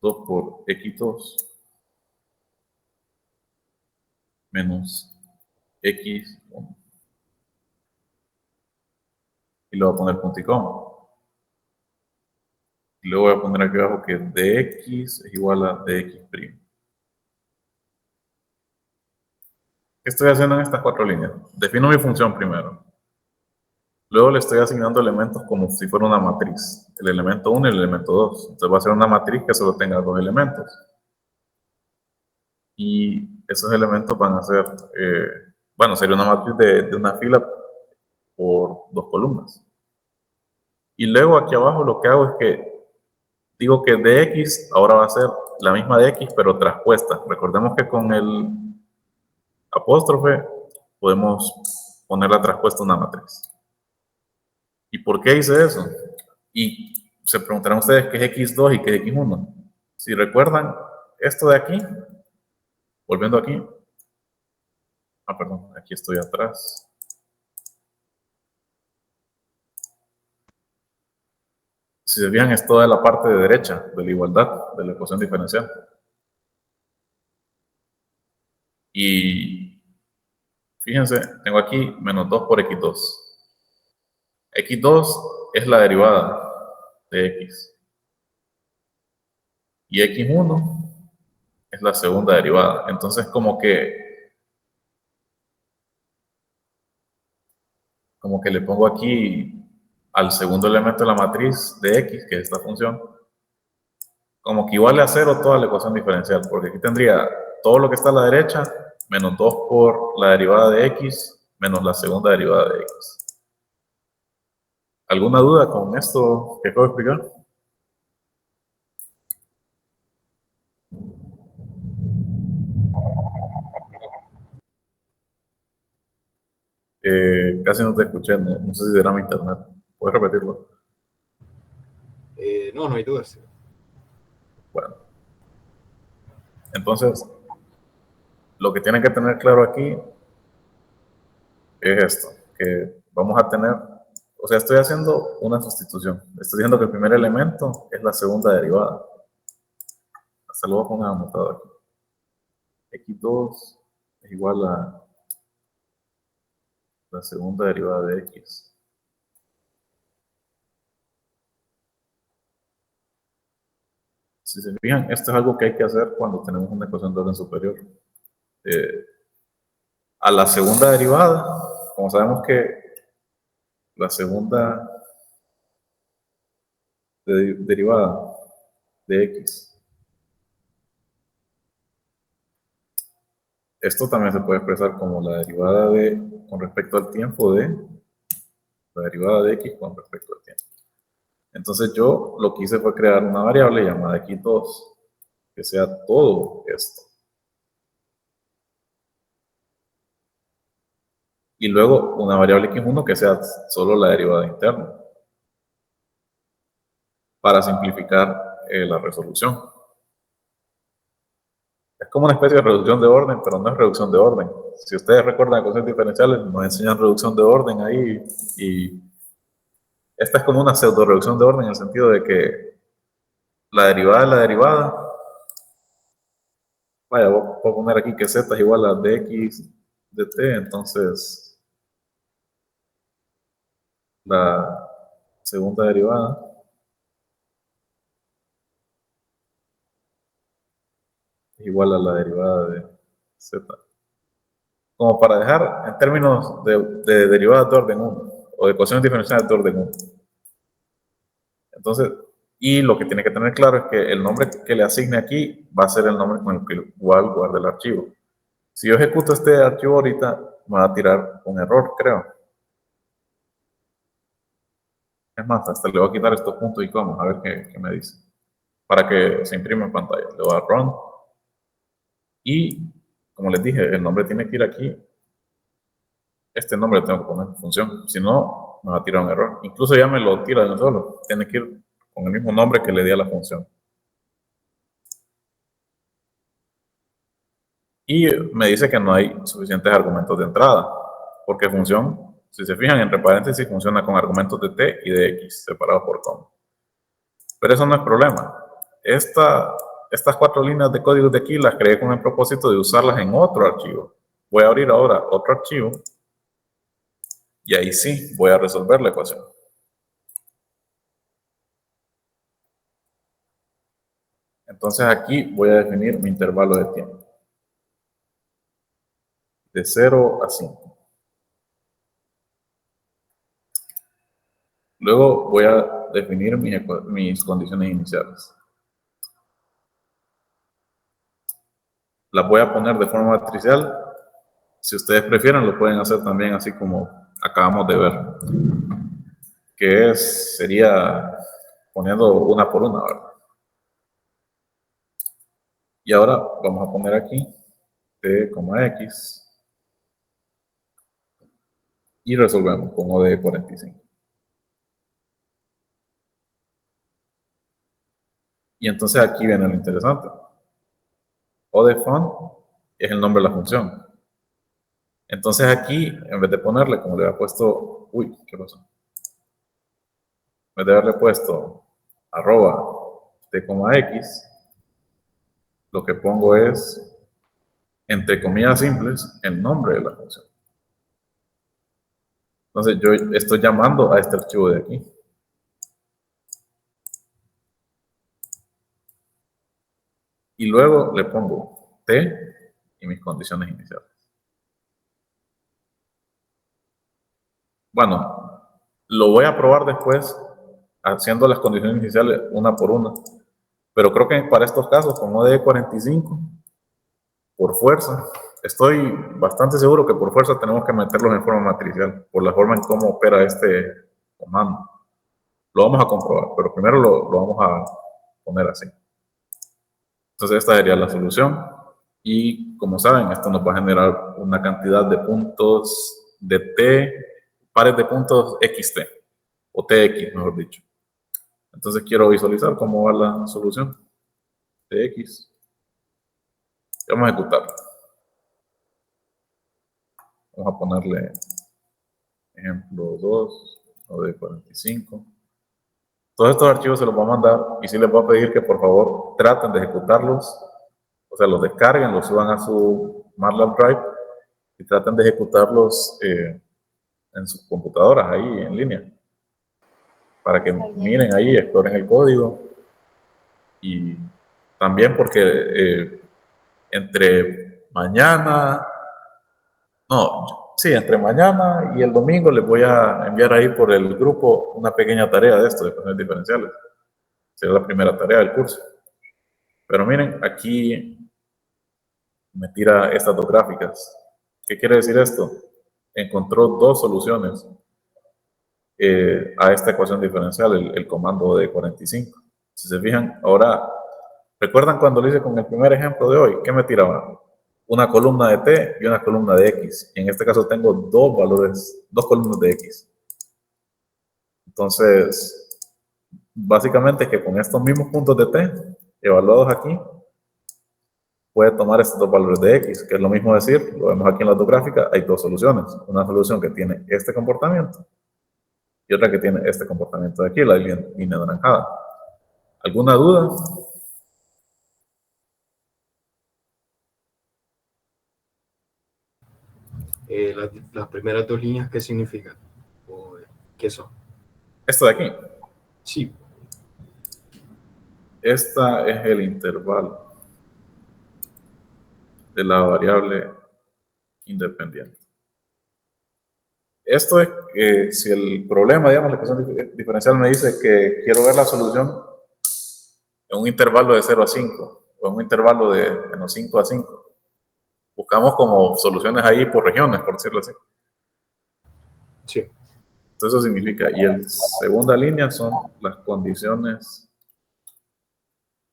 por x2 menos x1. Y le voy a poner punto y coma. Y luego voy a poner aquí abajo que dx es igual a dx'. ¿Qué estoy haciendo en estas 4 líneas? Defino mi función primero. Luego le estoy asignando elementos como si fuera una matriz. El elemento 1 y el elemento 2. Entonces va a ser una matriz que solo tenga 2 elementos. y esos elementos van a ser, bueno, sería una matriz de una fila por 2 columnas. Y luego aquí abajo lo que hago es que digo que dx ahora va a ser la misma de x, pero traspuesta. Recordemos que con el apóstrofe podemos poner la traspuesta a una matriz. ¿Y por qué hice eso? Y se preguntarán ustedes qué es x2 y qué es x1. Si recuerdan esto de aquí, volviendo aquí, perdón, aquí estoy atrás. Si se fijan, es toda la parte de derecha de la igualdad de la ecuación diferencial. Y fíjense, tengo aquí menos 2 por x2. x2 es la derivada de x. Y x1 es la segunda derivada. Entonces, como que le pongo aquí al segundo elemento de la matriz de x, que es esta función, como que iguale a 0 toda la ecuación diferencial, porque aquí tendría todo lo que está a la derecha, menos 2 por la derivada de x, menos la segunda derivada de x. ¿Alguna duda con esto que acabo de explicar? Casi no te escuché, no sé si será mi internet. ¿Puedes repetirlo? No, no hay dudas. Bueno. Entonces, lo que tienen que tener claro aquí es esto, que vamos a tener, o sea, estoy haciendo una sustitución. Estoy diciendo que el primer elemento es la segunda derivada. Hasta luego con anotado aquí. x2 es igual a la segunda derivada de x. Si se fijan, esto es algo que hay que hacer cuando tenemos una ecuación de orden superior. A la segunda derivada, como sabemos que la segunda derivada de x, esto también se puede expresar como la derivada con respecto al tiempo de la derivada de x con respecto al tiempo. Entonces yo lo que hice fue crear una variable llamada x2, que sea todo esto. Y luego una variable x1 que sea solo la derivada interna, para simplificar la resolución. Es como una especie de reducción de orden, pero no es reducción de orden. Si ustedes recuerdan ecuaciones diferenciales, nos enseñan reducción de orden ahí, y esta es como una pseudo reducción de orden en el sentido de que la derivada de la derivada, vaya, voy a poner aquí que z es igual a dx de t, entonces la segunda derivada es igual a la derivada de z. Como para dejar en términos de derivadas de orden 1 o de ecuaciones diferenciales de orden 1. Entonces, y lo que tiene que tener claro es que el nombre que le asigne aquí va a ser el nombre con el que igual guarde el archivo. Si yo ejecuto este archivo ahorita, me va a tirar un error, creo. Es más, hasta le voy a quitar estos puntos y comas, a ver qué me dice. Para que se imprima en pantalla. Le voy a run. Y, como les dije, el nombre tiene que ir aquí. Este nombre lo tengo que poner en función. Si no, me va a tirar un error. Incluso ya me lo tira de un solo. Tiene que ir con el mismo nombre que le di a la función. Y me dice que no hay suficientes argumentos de entrada. Porque función, si se fijan, entre paréntesis funciona con argumentos de t y de x, separados por coma. Pero eso no es problema. Estas 4 líneas de código de aquí las creé con el propósito de usarlas en otro archivo. Voy a abrir ahora otro archivo y ahí sí voy a resolver la ecuación. Entonces aquí voy a definir mi intervalo de tiempo. De 0 a 5. Luego voy a definir mis condiciones iniciales. las voy a poner de forma matricial. Si ustedes prefieren, lo pueden hacer también así como acabamos de ver, que sería poniendo una por una, ¿verdad? Y ahora vamos a poner aquí t, x y resolvemos con O de 45. Y entonces aquí viene lo interesante. O de font es el nombre de la función. Entonces aquí, en vez de ponerle, como le había puesto, uy, ¿qué pasó? En vez de haberle puesto @t,x, lo que pongo es, entre comillas simples, el nombre de la función. Entonces yo estoy llamando a este archivo de aquí. Y luego le pongo t y mis condiciones iniciales. Bueno, lo voy a probar después haciendo las condiciones iniciales una por una. Pero creo que para estos casos, con ODE 45, por fuerza, estoy bastante seguro que por fuerza tenemos que meterlos en forma matricial, por la forma en cómo opera este comando. Lo vamos a comprobar, pero primero lo vamos a poner así. Entonces esta sería la solución. Y como saben, esto nos va a generar una cantidad de puntos de t, pares de puntos xt, o tx, mejor dicho. Entonces quiero visualizar cómo va la solución. Tx. Vamos a ejecutarlo. Vamos a ponerle ejemplo 2, o de 45. Todos estos archivos se los voy a mandar y sí les voy a pedir que por favor traten de ejecutarlos, o sea, los descarguen, los suban a su MATLAB Drive y traten de ejecutarlos en sus computadoras ahí en línea, para que miren ahí, exploren el código. Y también porque entre mañana, entre mañana y el domingo les voy a enviar ahí por el grupo una pequeña tarea de esto, de ecuaciones diferenciales. Será la primera tarea del curso. Pero miren, aquí me tira estas dos gráficas. ¿Qué quiere decir esto? Encontró dos soluciones a esta ecuación diferencial, el comando de 45. Si se fijan, ahora, ¿recuerdan cuando lo hice con el primer ejemplo de hoy? ¿Qué me tiraba? Una columna de t y una columna de x. Y en este caso tengo dos columnas de x. Entonces, básicamente que con estos mismos puntos de t evaluados aquí, puede tomar estos dos valores de x, que es lo mismo decir, lo vemos aquí en la dos gráficas, hay dos soluciones. Una solución que tiene este comportamiento y otra que tiene este comportamiento de aquí, la línea anaranjada. ¿Alguna duda? Las primeras dos líneas, ¿qué significan? ¿O qué son? Esto de aquí. Sí. Esta es el intervalo de la variable independiente. Esto es que si el problema, digamos, la ecuación diferencial me dice que quiero ver la solución en un intervalo de 0 a 5 o en un intervalo de menos 5 a 5. Buscamos como soluciones ahí por regiones, por decirlo así. Sí. Entonces eso significa, y la segunda línea son las condiciones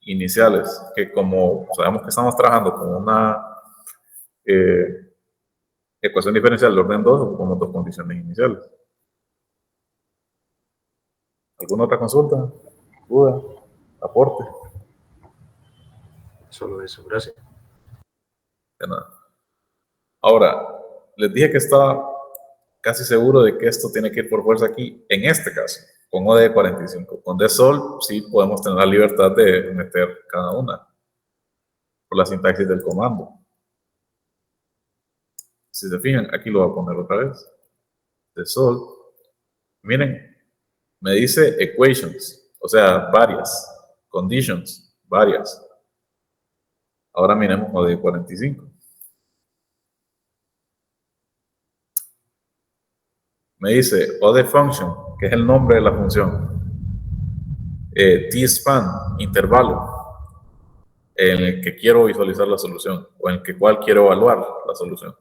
iniciales, que como sabemos que estamos trabajando con una ecuación diferencial de orden 2, ocupamos dos condiciones iniciales. ¿Alguna otra consulta? ¿Duda? ¿Aporte? Solo eso, gracias. De nada. Ahora, les dije que estaba casi seguro de que esto tiene que ir por fuerza aquí, en este caso, con ODE 45. Con DSOLVE sí podemos tener la libertad de meter cada una por la sintaxis del comando. Si se fijan, aquí lo voy a poner otra vez. DSOLVE. Miren, me dice equations, o sea, varias. Conditions, varias. Ahora miremos ODE 45. Me dice ODE function, que es el nombre de la función. Tspan, intervalo. en el que quiero visualizar la solución o en el cual quiero evaluar la solución.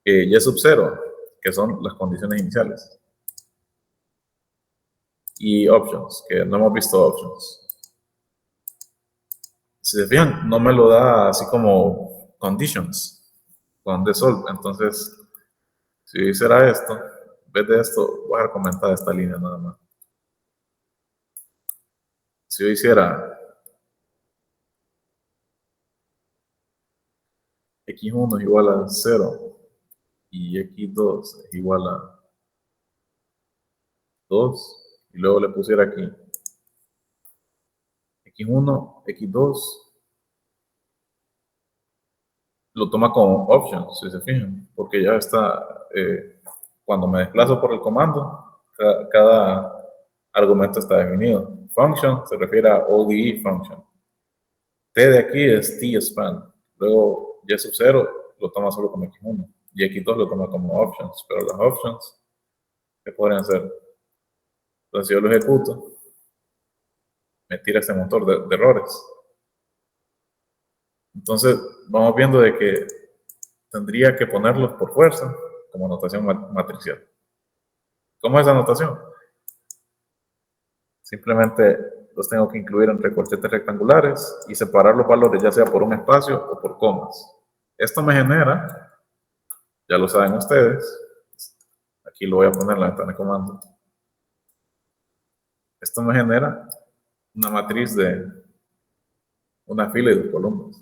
Y sub 0, que son las condiciones iniciales. Y options, que no hemos visto options. Si se fijan, no me lo da así como conditions con desolve. Entonces, si yo hiciera esto, en vez de esto, voy a comentar esta línea nada más. Si yo hiciera x1 es igual a 0 y x2 es igual a 2, y luego le pusiera aquí x1, x2, lo toma como option, si se fijan, porque ya está, cuando me desplazo por el comando, cada argumento está definido. Function se refiere a ODE function. T de aquí es tspan. Luego y sub 0 lo toma solo como x1 y x2 lo toma como options, pero las options, ¿qué podrían ser? Entonces si yo lo ejecuto, me tira este motor de errores. Entonces vamos viendo de que tendría que ponerlos por fuerza como notación matricial. ¿Cómo es esa notación? Simplemente los tengo que incluir entre corchetes rectangulares y separar los valores ya sea por un espacio o por comas. Esto me genera, ya lo saben ustedes, aquí lo voy a poner en la ventana de comando. Esto me genera una matriz de una fila y dos columnas.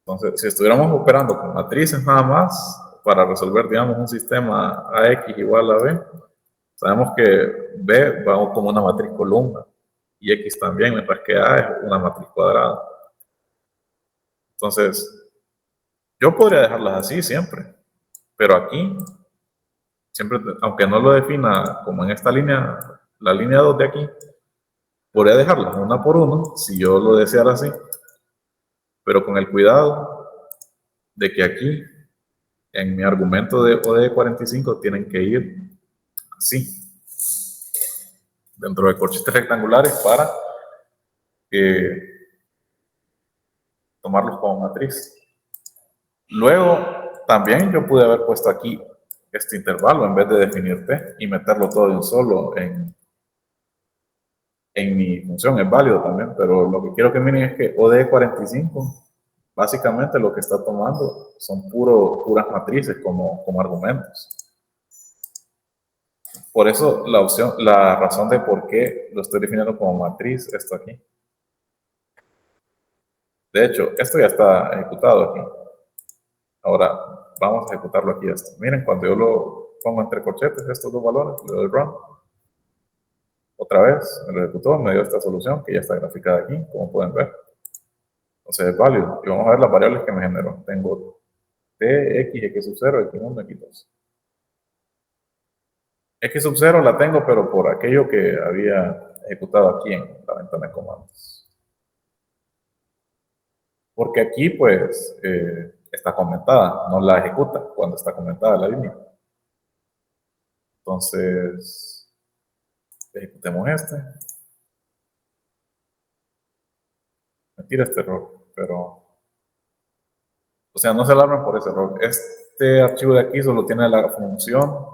Entonces, si estuviéramos operando con matrices nada más, para resolver, digamos, un sistema AX igual a B, sabemos que B va como una matriz columna y X también, mientras que A es una matriz cuadrada. Entonces, yo podría dejarlas así siempre, pero aquí, siempre, aunque no lo defina como en esta línea, la línea 2 de aquí, podría dejarlas una por uno si yo lo deseara así, pero con el cuidado de que aquí, en mi argumento de OD45, tienen que ir así, dentro de corchetes rectangulares para tomarlos como matriz. Luego, también yo pude haber puesto aquí este intervalo en vez de definir T y meterlo todo de un solo en mi función. Es válido también, pero lo que quiero que miren es que OD45 básicamente lo que está tomando son puras matrices como argumentos. Por eso la razón de por qué lo estoy definiendo como matriz, esto aquí. De hecho, esto ya está ejecutado aquí. Ahora, vamos a ejecutarlo aquí esto. Miren, cuando yo lo pongo entre corchetes, estos dos valores, le doy run. Otra vez, me lo ejecutó, me dio esta solución que ya está graficada aquí, como pueden ver. Entonces es válido. Y vamos a ver las variables que me generó. Tengo t, x sub 0, x1, x2. X sub 0 la tengo, pero por aquello que había ejecutado aquí en la ventana de comandos. Porque aquí, pues, está comentada, no la ejecuta cuando está comentada la línea. Entonces, ejecutemos este. Me tira este error, pero... O sea, no se alarmen por ese error. Este archivo de aquí solo tiene la función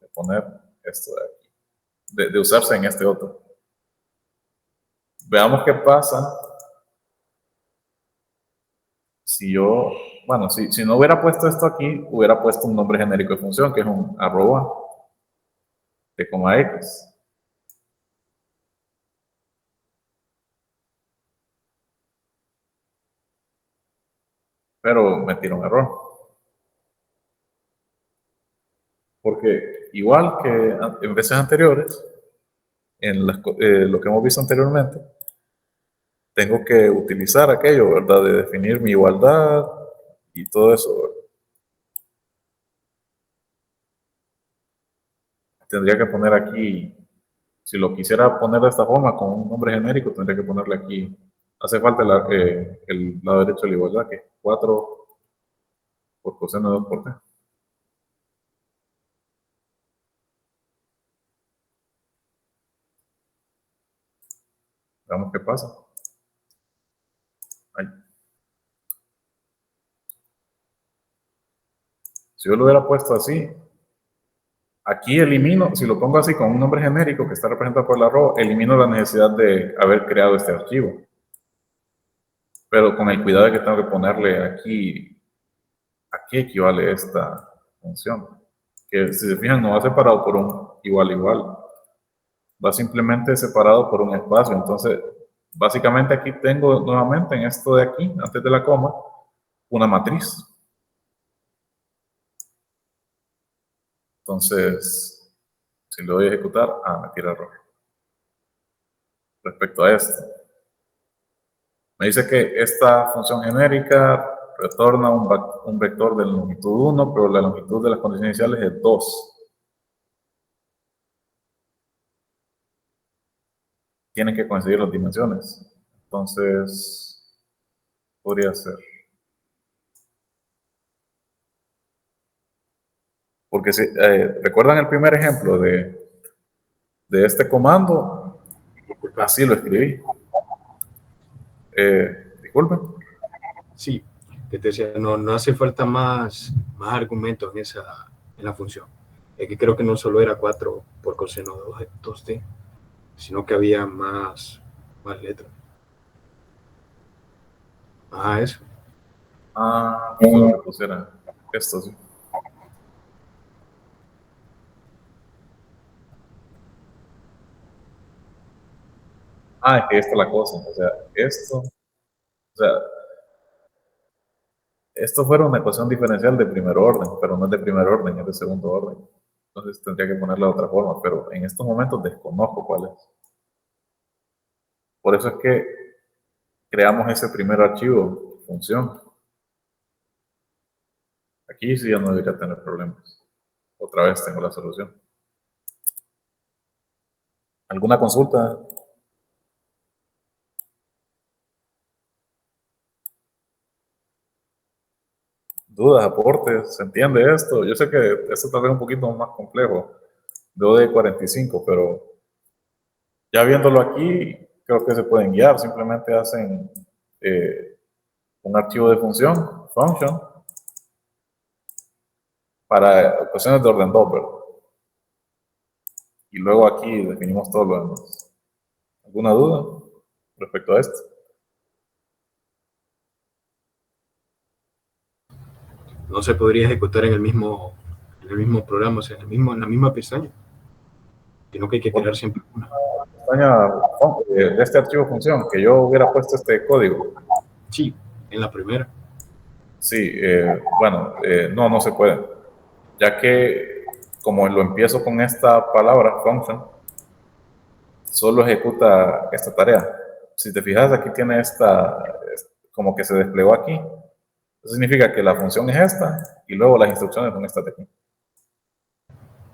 de poner esto de aquí, de usarse en este otro. Veamos qué pasa si yo, bueno, si no hubiera puesto esto aquí, hubiera puesto un nombre genérico de función, que es un arroba de coma x. Pero me tira un error. Porque igual que en veces anteriores, en lo que hemos visto anteriormente, tengo que utilizar aquello, ¿verdad? De definir mi igualdad y todo eso, ¿verdad? Tendría que poner aquí, si lo quisiera poner de esta forma, con un nombre genérico, tendría que ponerle aquí. Hace falta el lado derecho de la igualdad, que es 4 por coseno de 2 por t. Veamos qué pasa. Ahí. Si yo lo hubiera puesto así, aquí elimino, si lo pongo así con un nombre genérico que está representado por la arroba, elimino la necesidad de haber creado este archivo. Pero con el cuidado de que tengo que ponerle aquí, a qué equivale esta función. Que si se fijan no va separado por un igual, va simplemente separado por un espacio. Entonces, básicamente aquí tengo nuevamente en esto de aquí, antes de la coma, una matriz. Entonces, si lo voy a ejecutar, me tira error. Respecto a esto, me dice que esta función genérica retorna un vector de longitud 1, pero la longitud de las condiciones iniciales es 2. Tienen que coincidir las dimensiones. Entonces, podría ser. Porque si recuerdan el primer ejemplo de este comando, así lo escribí. Disculpen. Sí, que te decía, no hace falta más argumentos en la función. Es que creo que no solo era 4 por coseno de 2t, sino que había más letras. Eso. Solo que pusiera esto, sí. Es que esta es la cosa, o sea, esto fuera una ecuación diferencial de primer orden, pero no es de primer orden, es de segundo orden. Entonces tendría que ponerla de otra forma, pero en estos momentos desconozco cuál es. Por eso es que creamos ese primer archivo, función. Aquí sí ya no debería tener problemas. Otra vez tengo la solución. ¿Alguna consulta? ¿Dudas, aportes? ¿Se entiende esto? Yo sé que esto tal vez es un poquito más complejo, de OD45, pero ya viéndolo aquí, creo que se pueden guiar. Simplemente hacen un archivo de función, function, para ecuaciones de orden 2, ¿verdad? Y luego aquí definimos todo lo demás. ¿Alguna duda respecto a esto? No se podría ejecutar en el mismo programa, o sea, en la misma pestaña, sino que hay que crear siempre una. Pestaña de este archivo función, que yo hubiera puesto este código. Sí, en la primera. Sí, bueno, no se puede, ya que como lo empiezo con esta palabra, function, solo ejecuta esta tarea. Si te fijas, aquí tiene como que se desplegó aquí. Eso significa que la función es esta, y luego las instrucciones son estas de aquí.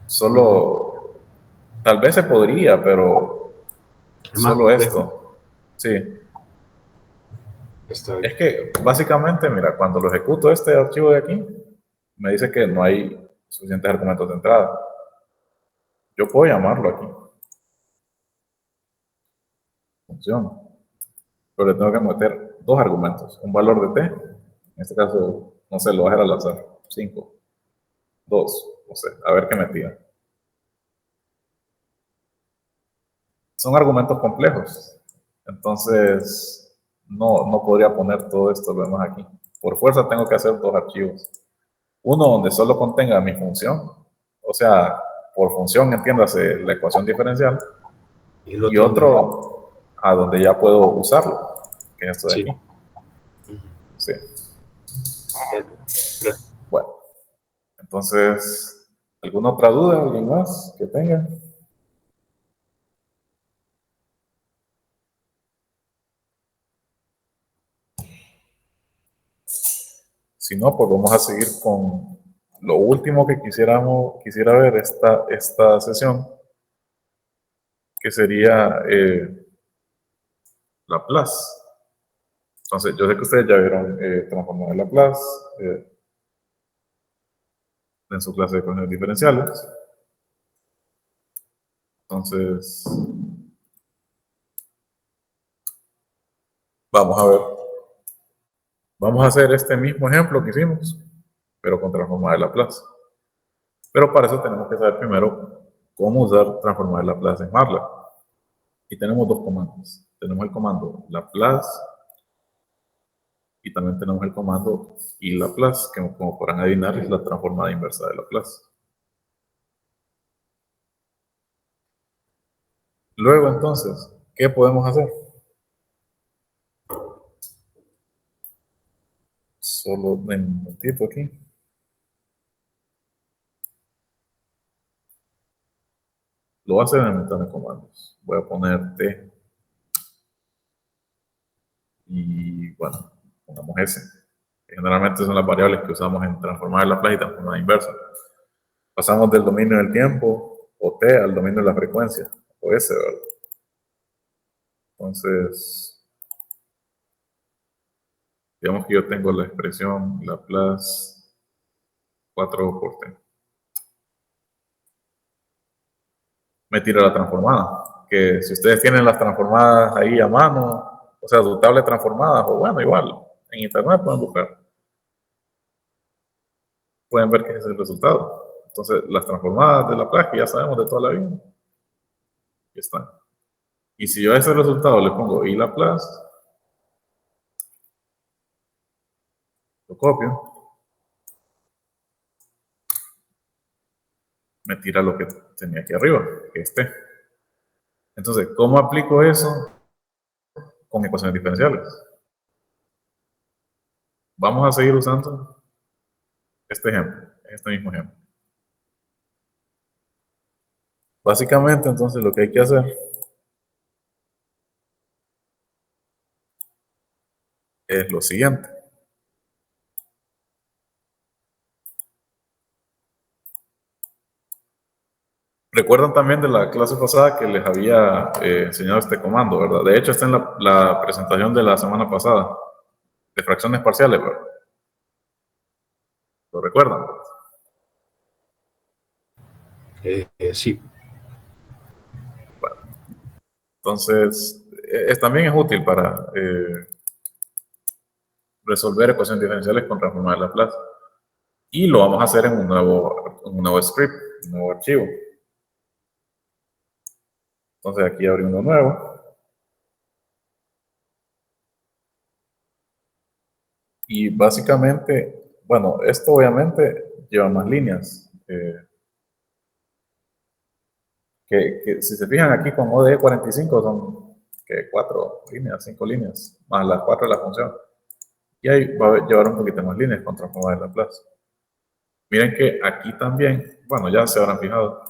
Solo, tal vez se podría, pero Es más solo complejo. esto. Sí. Está bien. Es que básicamente, mira, cuando lo ejecuto este archivo de aquí, me dice que no hay suficientes argumentos de entrada. Yo puedo llamarlo aquí. Función. Pero le tengo que meter dos argumentos. Un valor de t. En este caso, no sé, lo voy a dejar al azar. 5. 2. No sé, a ver qué me tira. Son argumentos complejos. Entonces, no podría poner todo esto lo demás aquí. Por fuerza tengo que hacer dos archivos. Uno donde solo contenga mi función. O sea, por función entiéndase la ecuación diferencial. Y otro a donde ya puedo usarlo, que es esto de sí. aquí. Sí. Pero Bueno, entonces, ¿alguna otra duda? ¿Alguien más que tenga? Si no, pues vamos a seguir con lo último que quisiera ver esta sesión, que sería Laplace. Entonces, yo sé que ustedes ya vieron transformar de Laplace en su clase de ecuaciones diferenciales. Entonces, Vamos a ver. Vamos a hacer este mismo ejemplo que hicimos, pero con transformada de Laplace. Pero para eso tenemos que saber primero cómo usar transformada de Laplace en MATLAB. Y tenemos dos comandos. Tenemos el comando Laplace y también tenemos el comando iLaplace, que como podrán adivinar es la transformada inversa de Laplace. Luego entonces, ¿qué podemos hacer? Solo un momentito aquí. Lo voy a hacer en el ventana de comandos. Voy a poner T. Y bueno, pongamos S. Generalmente son las variables que usamos en transformar la Laplace y transformada inversa. Pasamos del dominio del tiempo, o T, al dominio de la frecuencia, o S, ¿verdad? Entonces, digamos que yo tengo la expresión Laplace 4 por T. Me tira la transformada, que si ustedes tienen las transformadas ahí a mano, o sea, su tablet transformadas, o bueno, igual, en internet pueden buscar. Pueden ver que ese es el resultado. Entonces, las transformadas de Laplace, que ya sabemos de toda la vida, aquí están. Y si yo a ese resultado le pongo iLaplace, lo copio, me tira lo que tenía aquí arriba, que es T. Entonces, ¿cómo aplico eso con ecuaciones diferenciales? Vamos a seguir usando este ejemplo, este mismo ejemplo. Básicamente, entonces, lo que hay que hacer es lo siguiente. Recuerdan también de la clase pasada que les había enseñado este comando, ¿verdad? De hecho, está en la presentación de la semana pasada, de fracciones parciales, ¿verdad? ¿Lo recuerdan? Sí. Bueno, entonces, también es útil para resolver ecuaciones diferenciales con transformada de Laplace. Y lo vamos a hacer en un nuevo script, un nuevo archivo. Entonces aquí abrí uno nuevo. Y básicamente, bueno, esto obviamente lleva más líneas. Que si se fijan aquí con ODE 45 son 4 líneas, 5 líneas, más las 4 de la función. Y ahí va a llevar un poquito más líneas con transformada de Laplace. Miren que aquí también, bueno, ya se habrán fijado,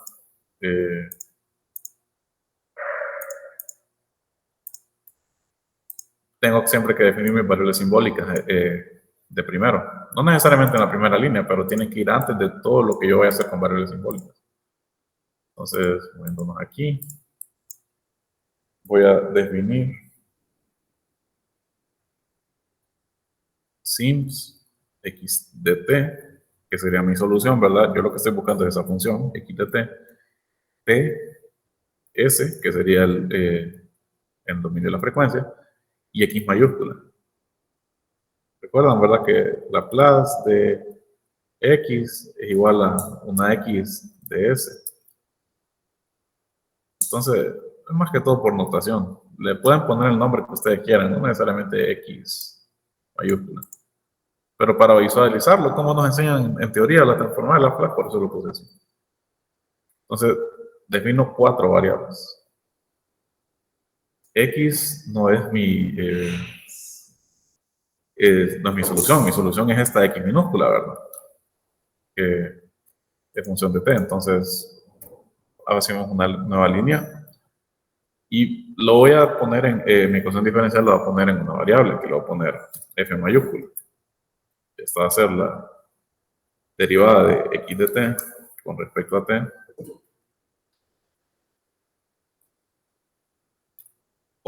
tengo siempre que definir mis variables simbólicas de primero. No necesariamente en la primera línea, pero tienen que ir antes de todo lo que yo voy a hacer con variables simbólicas. Entonces, moviéndonos aquí, voy a definir sims x de t, que sería mi solución, ¿verdad? Yo lo que estoy buscando es esa función, x de t, t, s, que sería el dominio de la frecuencia, y x mayúscula. Recuerdan, ¿verdad? Que Laplace de x es igual a una x de s. Entonces, es más que todo por notación. Le pueden poner el nombre que ustedes quieran, no necesariamente x mayúscula. Pero para visualizarlo, como nos enseñan en teoría la transformada de Laplace, por eso lo puse así. Entonces, defino 4 variables. X no es no es mi solución es esta x minúscula, ¿verdad? Que es función de t. Entonces, ahora hacemos una nueva línea y lo voy a poner en mi ecuación diferencial, lo voy a poner en una variable que lo voy a poner f mayúscula. Esta va a ser la derivada de x de t con respecto a t.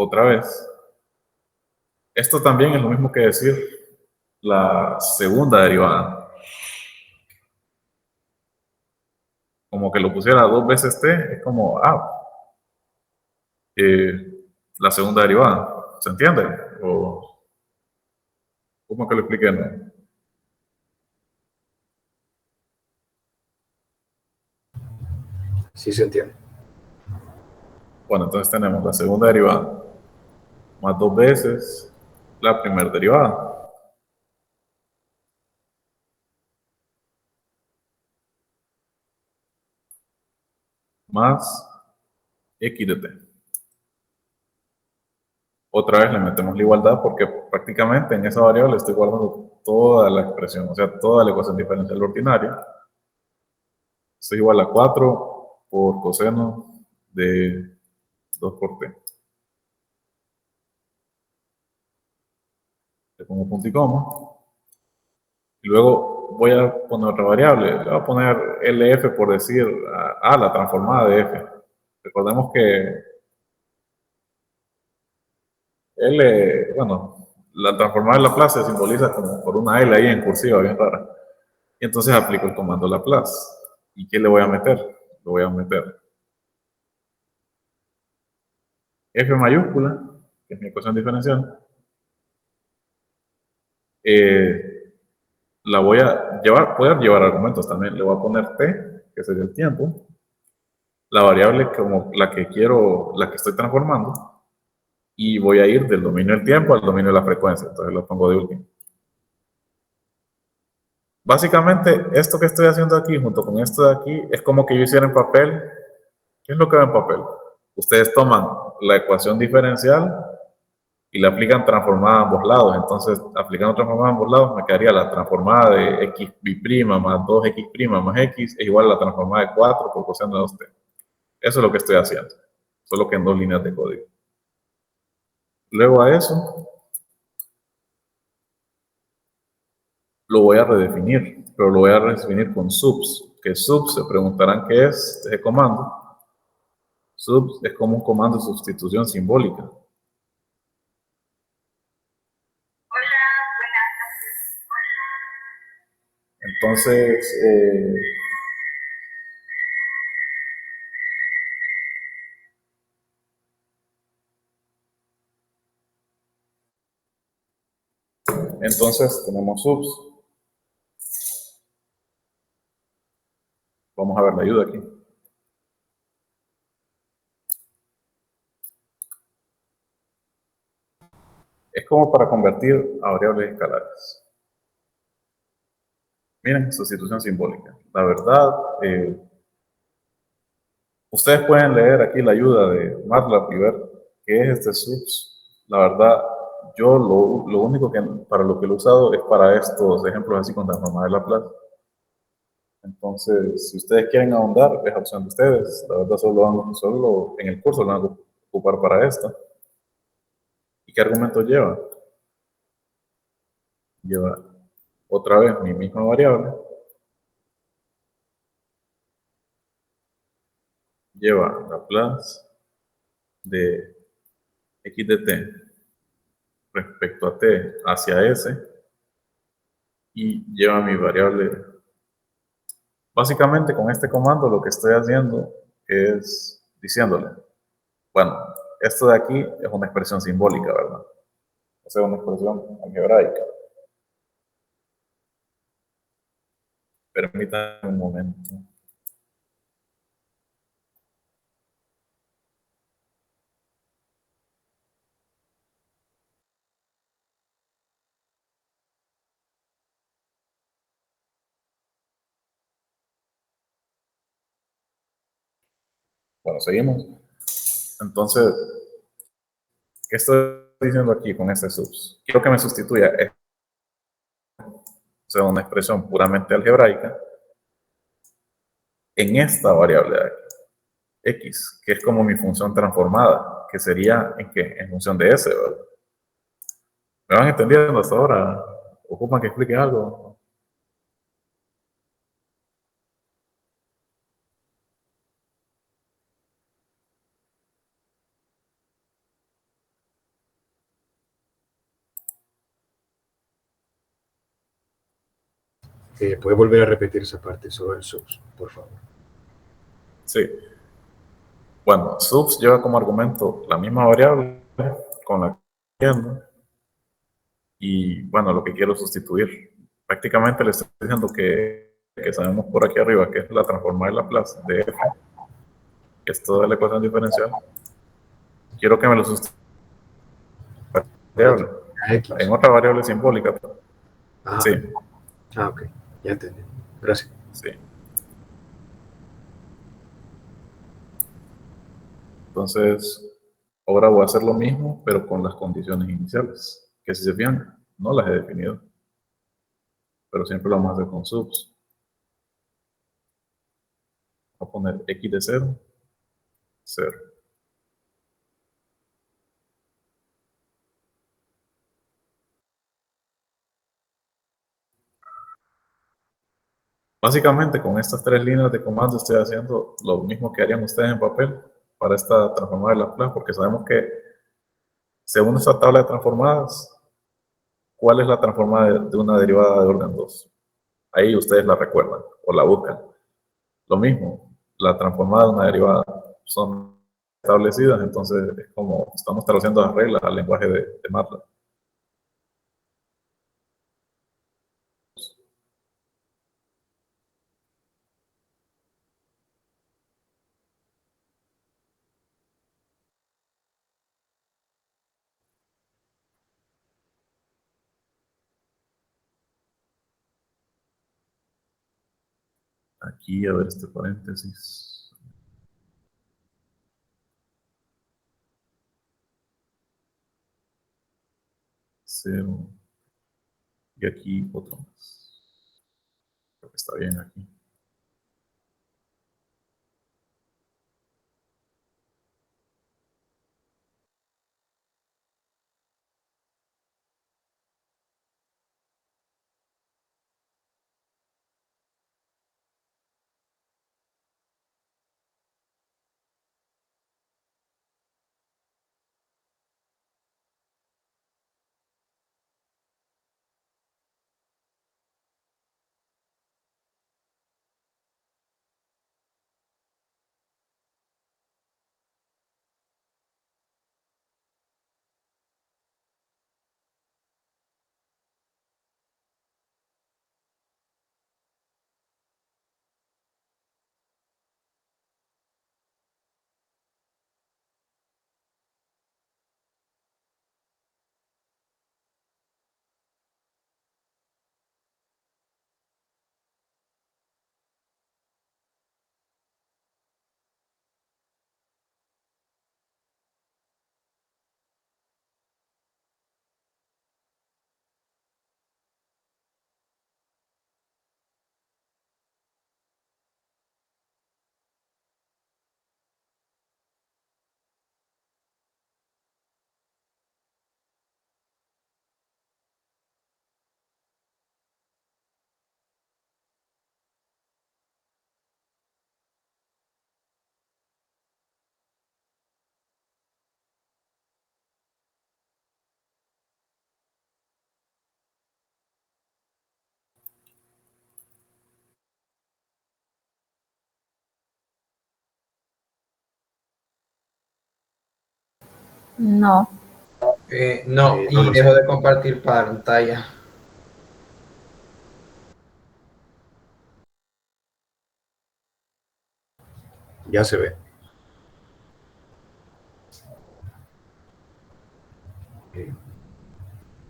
Otra vez. Esto también es lo mismo que decir la segunda derivada. Como que lo pusiera 2 veces t, es como, la segunda derivada. ¿Se entiende? O ¿Cómo que lo expliqué? ¿No? Sí se entiende. Bueno, entonces tenemos la segunda derivada más 2 veces la primera derivada. Más x de t. Otra vez le metemos la igualdad porque prácticamente en esa variable estoy guardando toda la expresión, o sea, toda la ecuación diferencial ordinaria. Esto es igual a 4 por coseno de 2 por t. Le pongo punto y coma. Y luego voy a poner otra variable. Le voy a poner LF por decir la transformada de f. Recordemos que L, bueno, la transformada de Laplace se simboliza como por una L ahí en cursiva, bien rara. Y entonces aplico el comando Laplace. ¿Y qué le voy a meter? Le voy a meter F mayúscula, que es mi ecuación diferencial. La voy a llevar, poder llevar argumentos también. Le voy a poner T, que sería el tiempo. La variable como la que quiero, la que estoy transformando. Y voy a ir del dominio del tiempo al dominio de la frecuencia. Entonces lo pongo de último. Básicamente, esto que estoy haciendo aquí, junto con esto de aquí, es como que yo hiciera en papel. ¿Qué es lo que va en papel? Ustedes toman la ecuación diferencial y la aplican transformada a ambos lados. Entonces, aplicando transformada a ambos lados, me quedaría la transformada de x' más 2x' más x es igual a la transformada de 4 por coseno de 2t. Eso es lo que estoy haciendo, solo que en 2 líneas de código. Luego a eso, lo voy a redefinir, pero lo voy a redefinir con subs, que subs se preguntarán qué es ese comando. Subs es como un comando de sustitución simbólica. Entonces, tenemos subs. Vamos a ver la ayuda aquí. Es como para convertir a variables escalares. Miren, sustitución simbólica. La verdad, ustedes pueden leer aquí la ayuda de MATLAB y ver qué es este subs. La verdad, yo lo único que para lo que lo he usado es para estos ejemplos así con transformada de Laplace. Entonces, si ustedes quieren ahondar, es opción de ustedes. La verdad, solo en el curso lo van a ocupar para esto. ¿Y qué argumento lleva? Lleva otra vez mi misma variable. Lleva Laplace de x de t respecto a t hacia s y lleva mi variable. Básicamente con este comando lo que estoy haciendo es diciéndole, bueno, esto de aquí es una expresión simbólica, ¿verdad? O sea, una expresión algebraica. Permítanme un momento. Bueno, seguimos. Entonces, ¿qué estoy diciendo aquí con este subs? Quiero que me sustituya, o sea, una expresión puramente algebraica, en esta variable de aquí, x, que es como mi función transformada, que sería en qué? En función de s, ¿verdad? ¿Me van entendiendo hasta ahora? ¿Ocupan que explique algo? ¿Puedes volver a repetir esa parte sobre el subs, por favor? Sí. Bueno, subs lleva como argumento la misma variable con la que estoy viendo. y bueno, lo que quiero sustituir. Prácticamente le estoy diciendo que sabemos por aquí arriba que es la transformada de Laplace de f, que es toda la ecuación diferencial. Quiero que me lo sustituya X. en otra variable simbólica. Ah, Sí, ok, ya entendí. Gracias. sí. Entonces, ahora voy a hacer lo mismo, pero con las condiciones iniciales, que si se fijan, no las he definido, pero siempre lo vamos a hacer con subs. Voy a poner x de 0, 0. Básicamente, con estas 3 líneas de comando estoy haciendo lo mismo que harían ustedes en papel para esta transformada de Laplace, porque sabemos que, según esta tabla de transformadas, ¿cuál es la transformada de una derivada de orden 2? Ahí ustedes la recuerdan o la buscan. Lo mismo, la transformada de una derivada son establecidas, entonces es como estamos traduciendo las reglas al lenguaje de MATLAB. Aquí, a ver este paréntesis. Cero. Y aquí otro más. Creo que está bien aquí. No. No, No y lo sé. dejo de compartir pantalla. Ya se ve.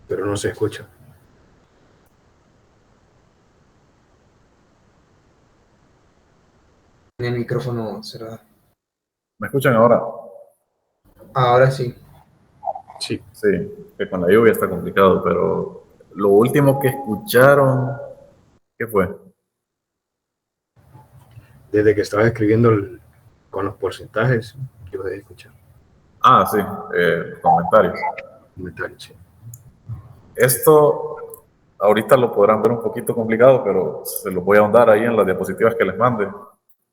Pero no se escucha. El micrófono cerrado. ¿Me escuchan ahora? Ahora sí. Sí. Sí, que con la lluvia está complicado, pero lo último que escucharon, ¿qué fue? Desde que estaba escribiendo con los porcentajes, yo dejé de escuchar Ah, sí, comentarios. comentarios. Sí. Esto ahorita lo podrán ver un poquito complicado, pero se los voy a ahondar ahí en las diapositivas que les mande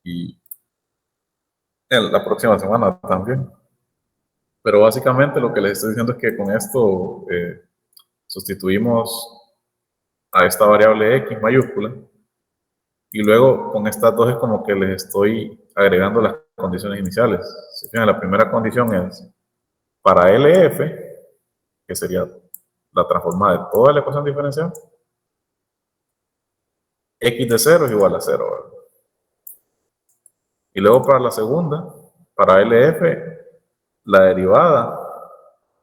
y en la próxima semana también. Pero básicamente lo que les estoy diciendo es que con esto sustituimos a esta variable x mayúscula y luego con estas dos es como que les estoy agregando las condiciones iniciales. Si fijan, la primera condición es para LF, que sería la transformada de toda la ecuación diferencial, x de 0 es igual a 0, ¿verdad? Y luego para la segunda, para LF, la derivada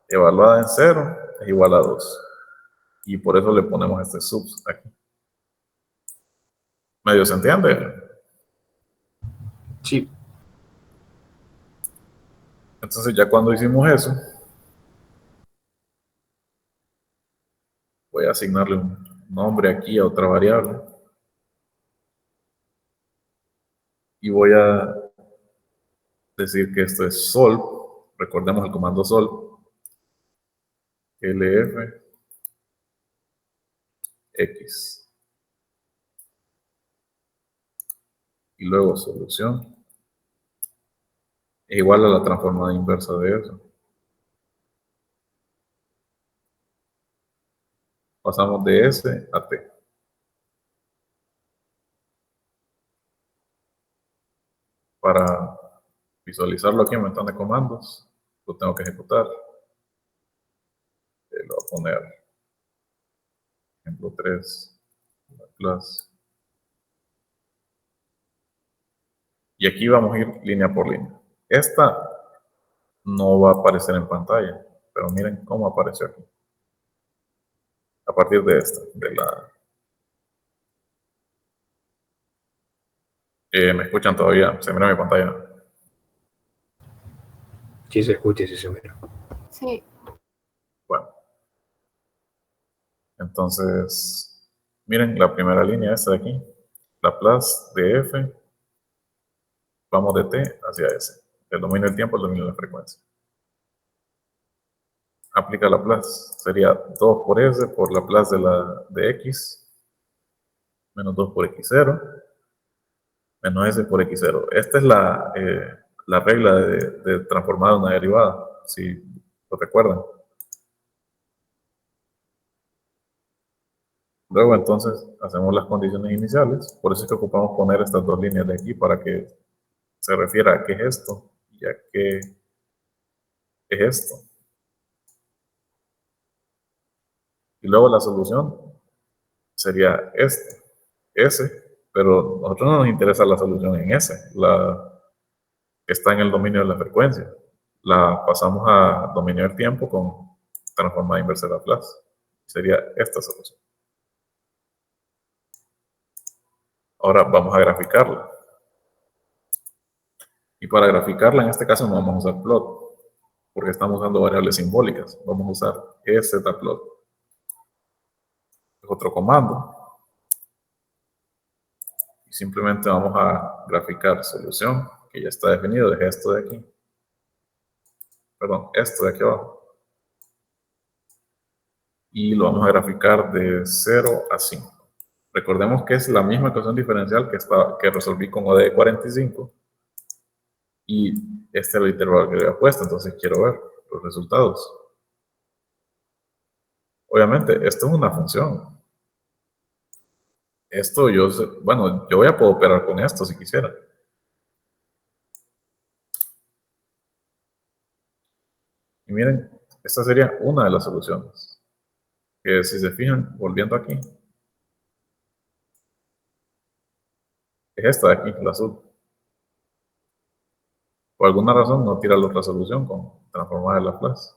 evaluada en 0 es igual a 2. Y por eso le ponemos este subs aquí. ¿Medio se entiende? Sí, Entonces ya cuando hicimos eso, voy a asignarle un nombre aquí a otra variable. Y voy a decir que esto es solve. Recordemos el comando solve. LF X. Y luego solución es igual a la transformada inversa de eso. Pasamos de S a T. Para visualizarlo aquí en ventana de comandos, lo tengo que ejecutar. Lo voy a poner, ejemplo 3, plus. Y aquí vamos a ir línea por línea. Esta no va a aparecer en pantalla, pero miren cómo apareció aquí. A partir de esta, de la... ¿me escuchan todavía? ¿Se mira mi pantalla? sí se escucha y sí se mira. Sí. Bueno. Entonces, miren la primera línea esta de aquí. La plus de F, vamos de T hacia S. El dominio del tiempo, el dominio de la frecuencia. Aplica la plus. Sería 2 por S por la plus de X, menos 2 por X0, menos S por X0. Esta es la regla de transformar una derivada, si lo recuerdan. Luego entonces hacemos las condiciones iniciales, por eso es que ocupamos poner estas dos líneas de aquí para que se refiera a qué es esto y a qué es esto. Y luego la solución sería S, pero a nosotros no nos interesa la solución en S, la que está en el dominio de la frecuencia. La pasamos a dominio del tiempo con transformada inversa de Laplace. Sería esta solución. Ahora vamos a graficarla. Y para graficarla, en este caso no vamos a usar plot, porque estamos usando variables simbólicas. Vamos a usar zplot. Es otro comando. Y simplemente vamos a graficar solución, que ya está definido, de esto de aquí. Perdón, esto de aquí abajo. Y lo vamos a graficar de 0 a 5. Recordemos que es la misma ecuación diferencial que resolví con ODE 45. Y este era el intervalo que había puesto, entonces quiero ver los resultados. Obviamente, esto es una función. Esto yo ya puedo operar con esto si quisiera. Y miren, esta sería una de las soluciones. Que si se fijan, volviendo aquí, es esta de aquí, la azul. Por alguna razón no tira la otra solución con transformada de Laplace.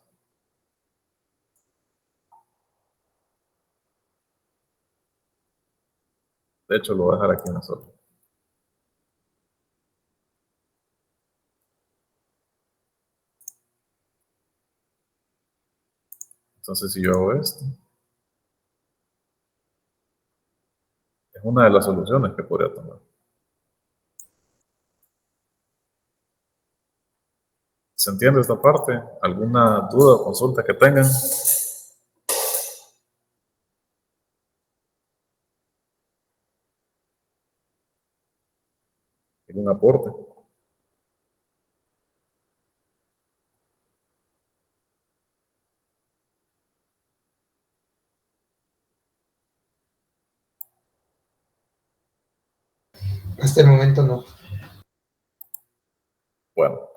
De hecho, lo voy a dejar aquí en azul. Entonces, si yo hago esto, es una de las soluciones que podría tomar. ¿Se entiende esta parte? ¿Alguna duda o consulta que tengan? ¿Algún aporte? Hasta el momento no. Bueno.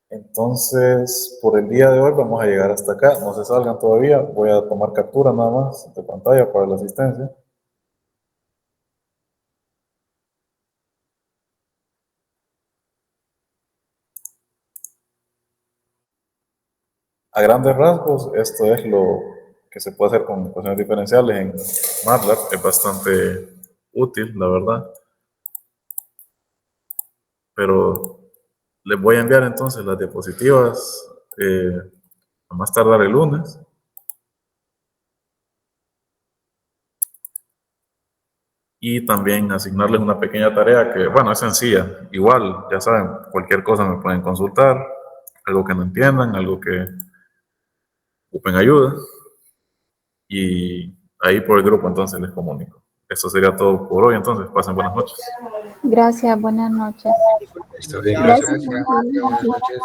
Entonces, Entonces, por el día de hoy vamos a llegar hasta acá. No se salgan todavía. Voy a tomar captura nada más de pantalla para la asistencia. A grandes rasgos, esto es lo que se puede hacer con ecuaciones diferenciales en MATLAB. Es bastante útil, la verdad. Pero les voy a enviar entonces las diapositivas a más tardar el lunes. Y también asignarles una pequeña tarea que, bueno, es sencilla. Igual, ya saben, cualquier cosa me pueden consultar, algo que no entiendan, algo que ocupen ayuda. Y ahí por el grupo entonces les comunico. Eso sería todo por hoy, entonces pasen buenas noches. Gracias, buenas noches. Está bien, Gracias. gracias. Buenas noches.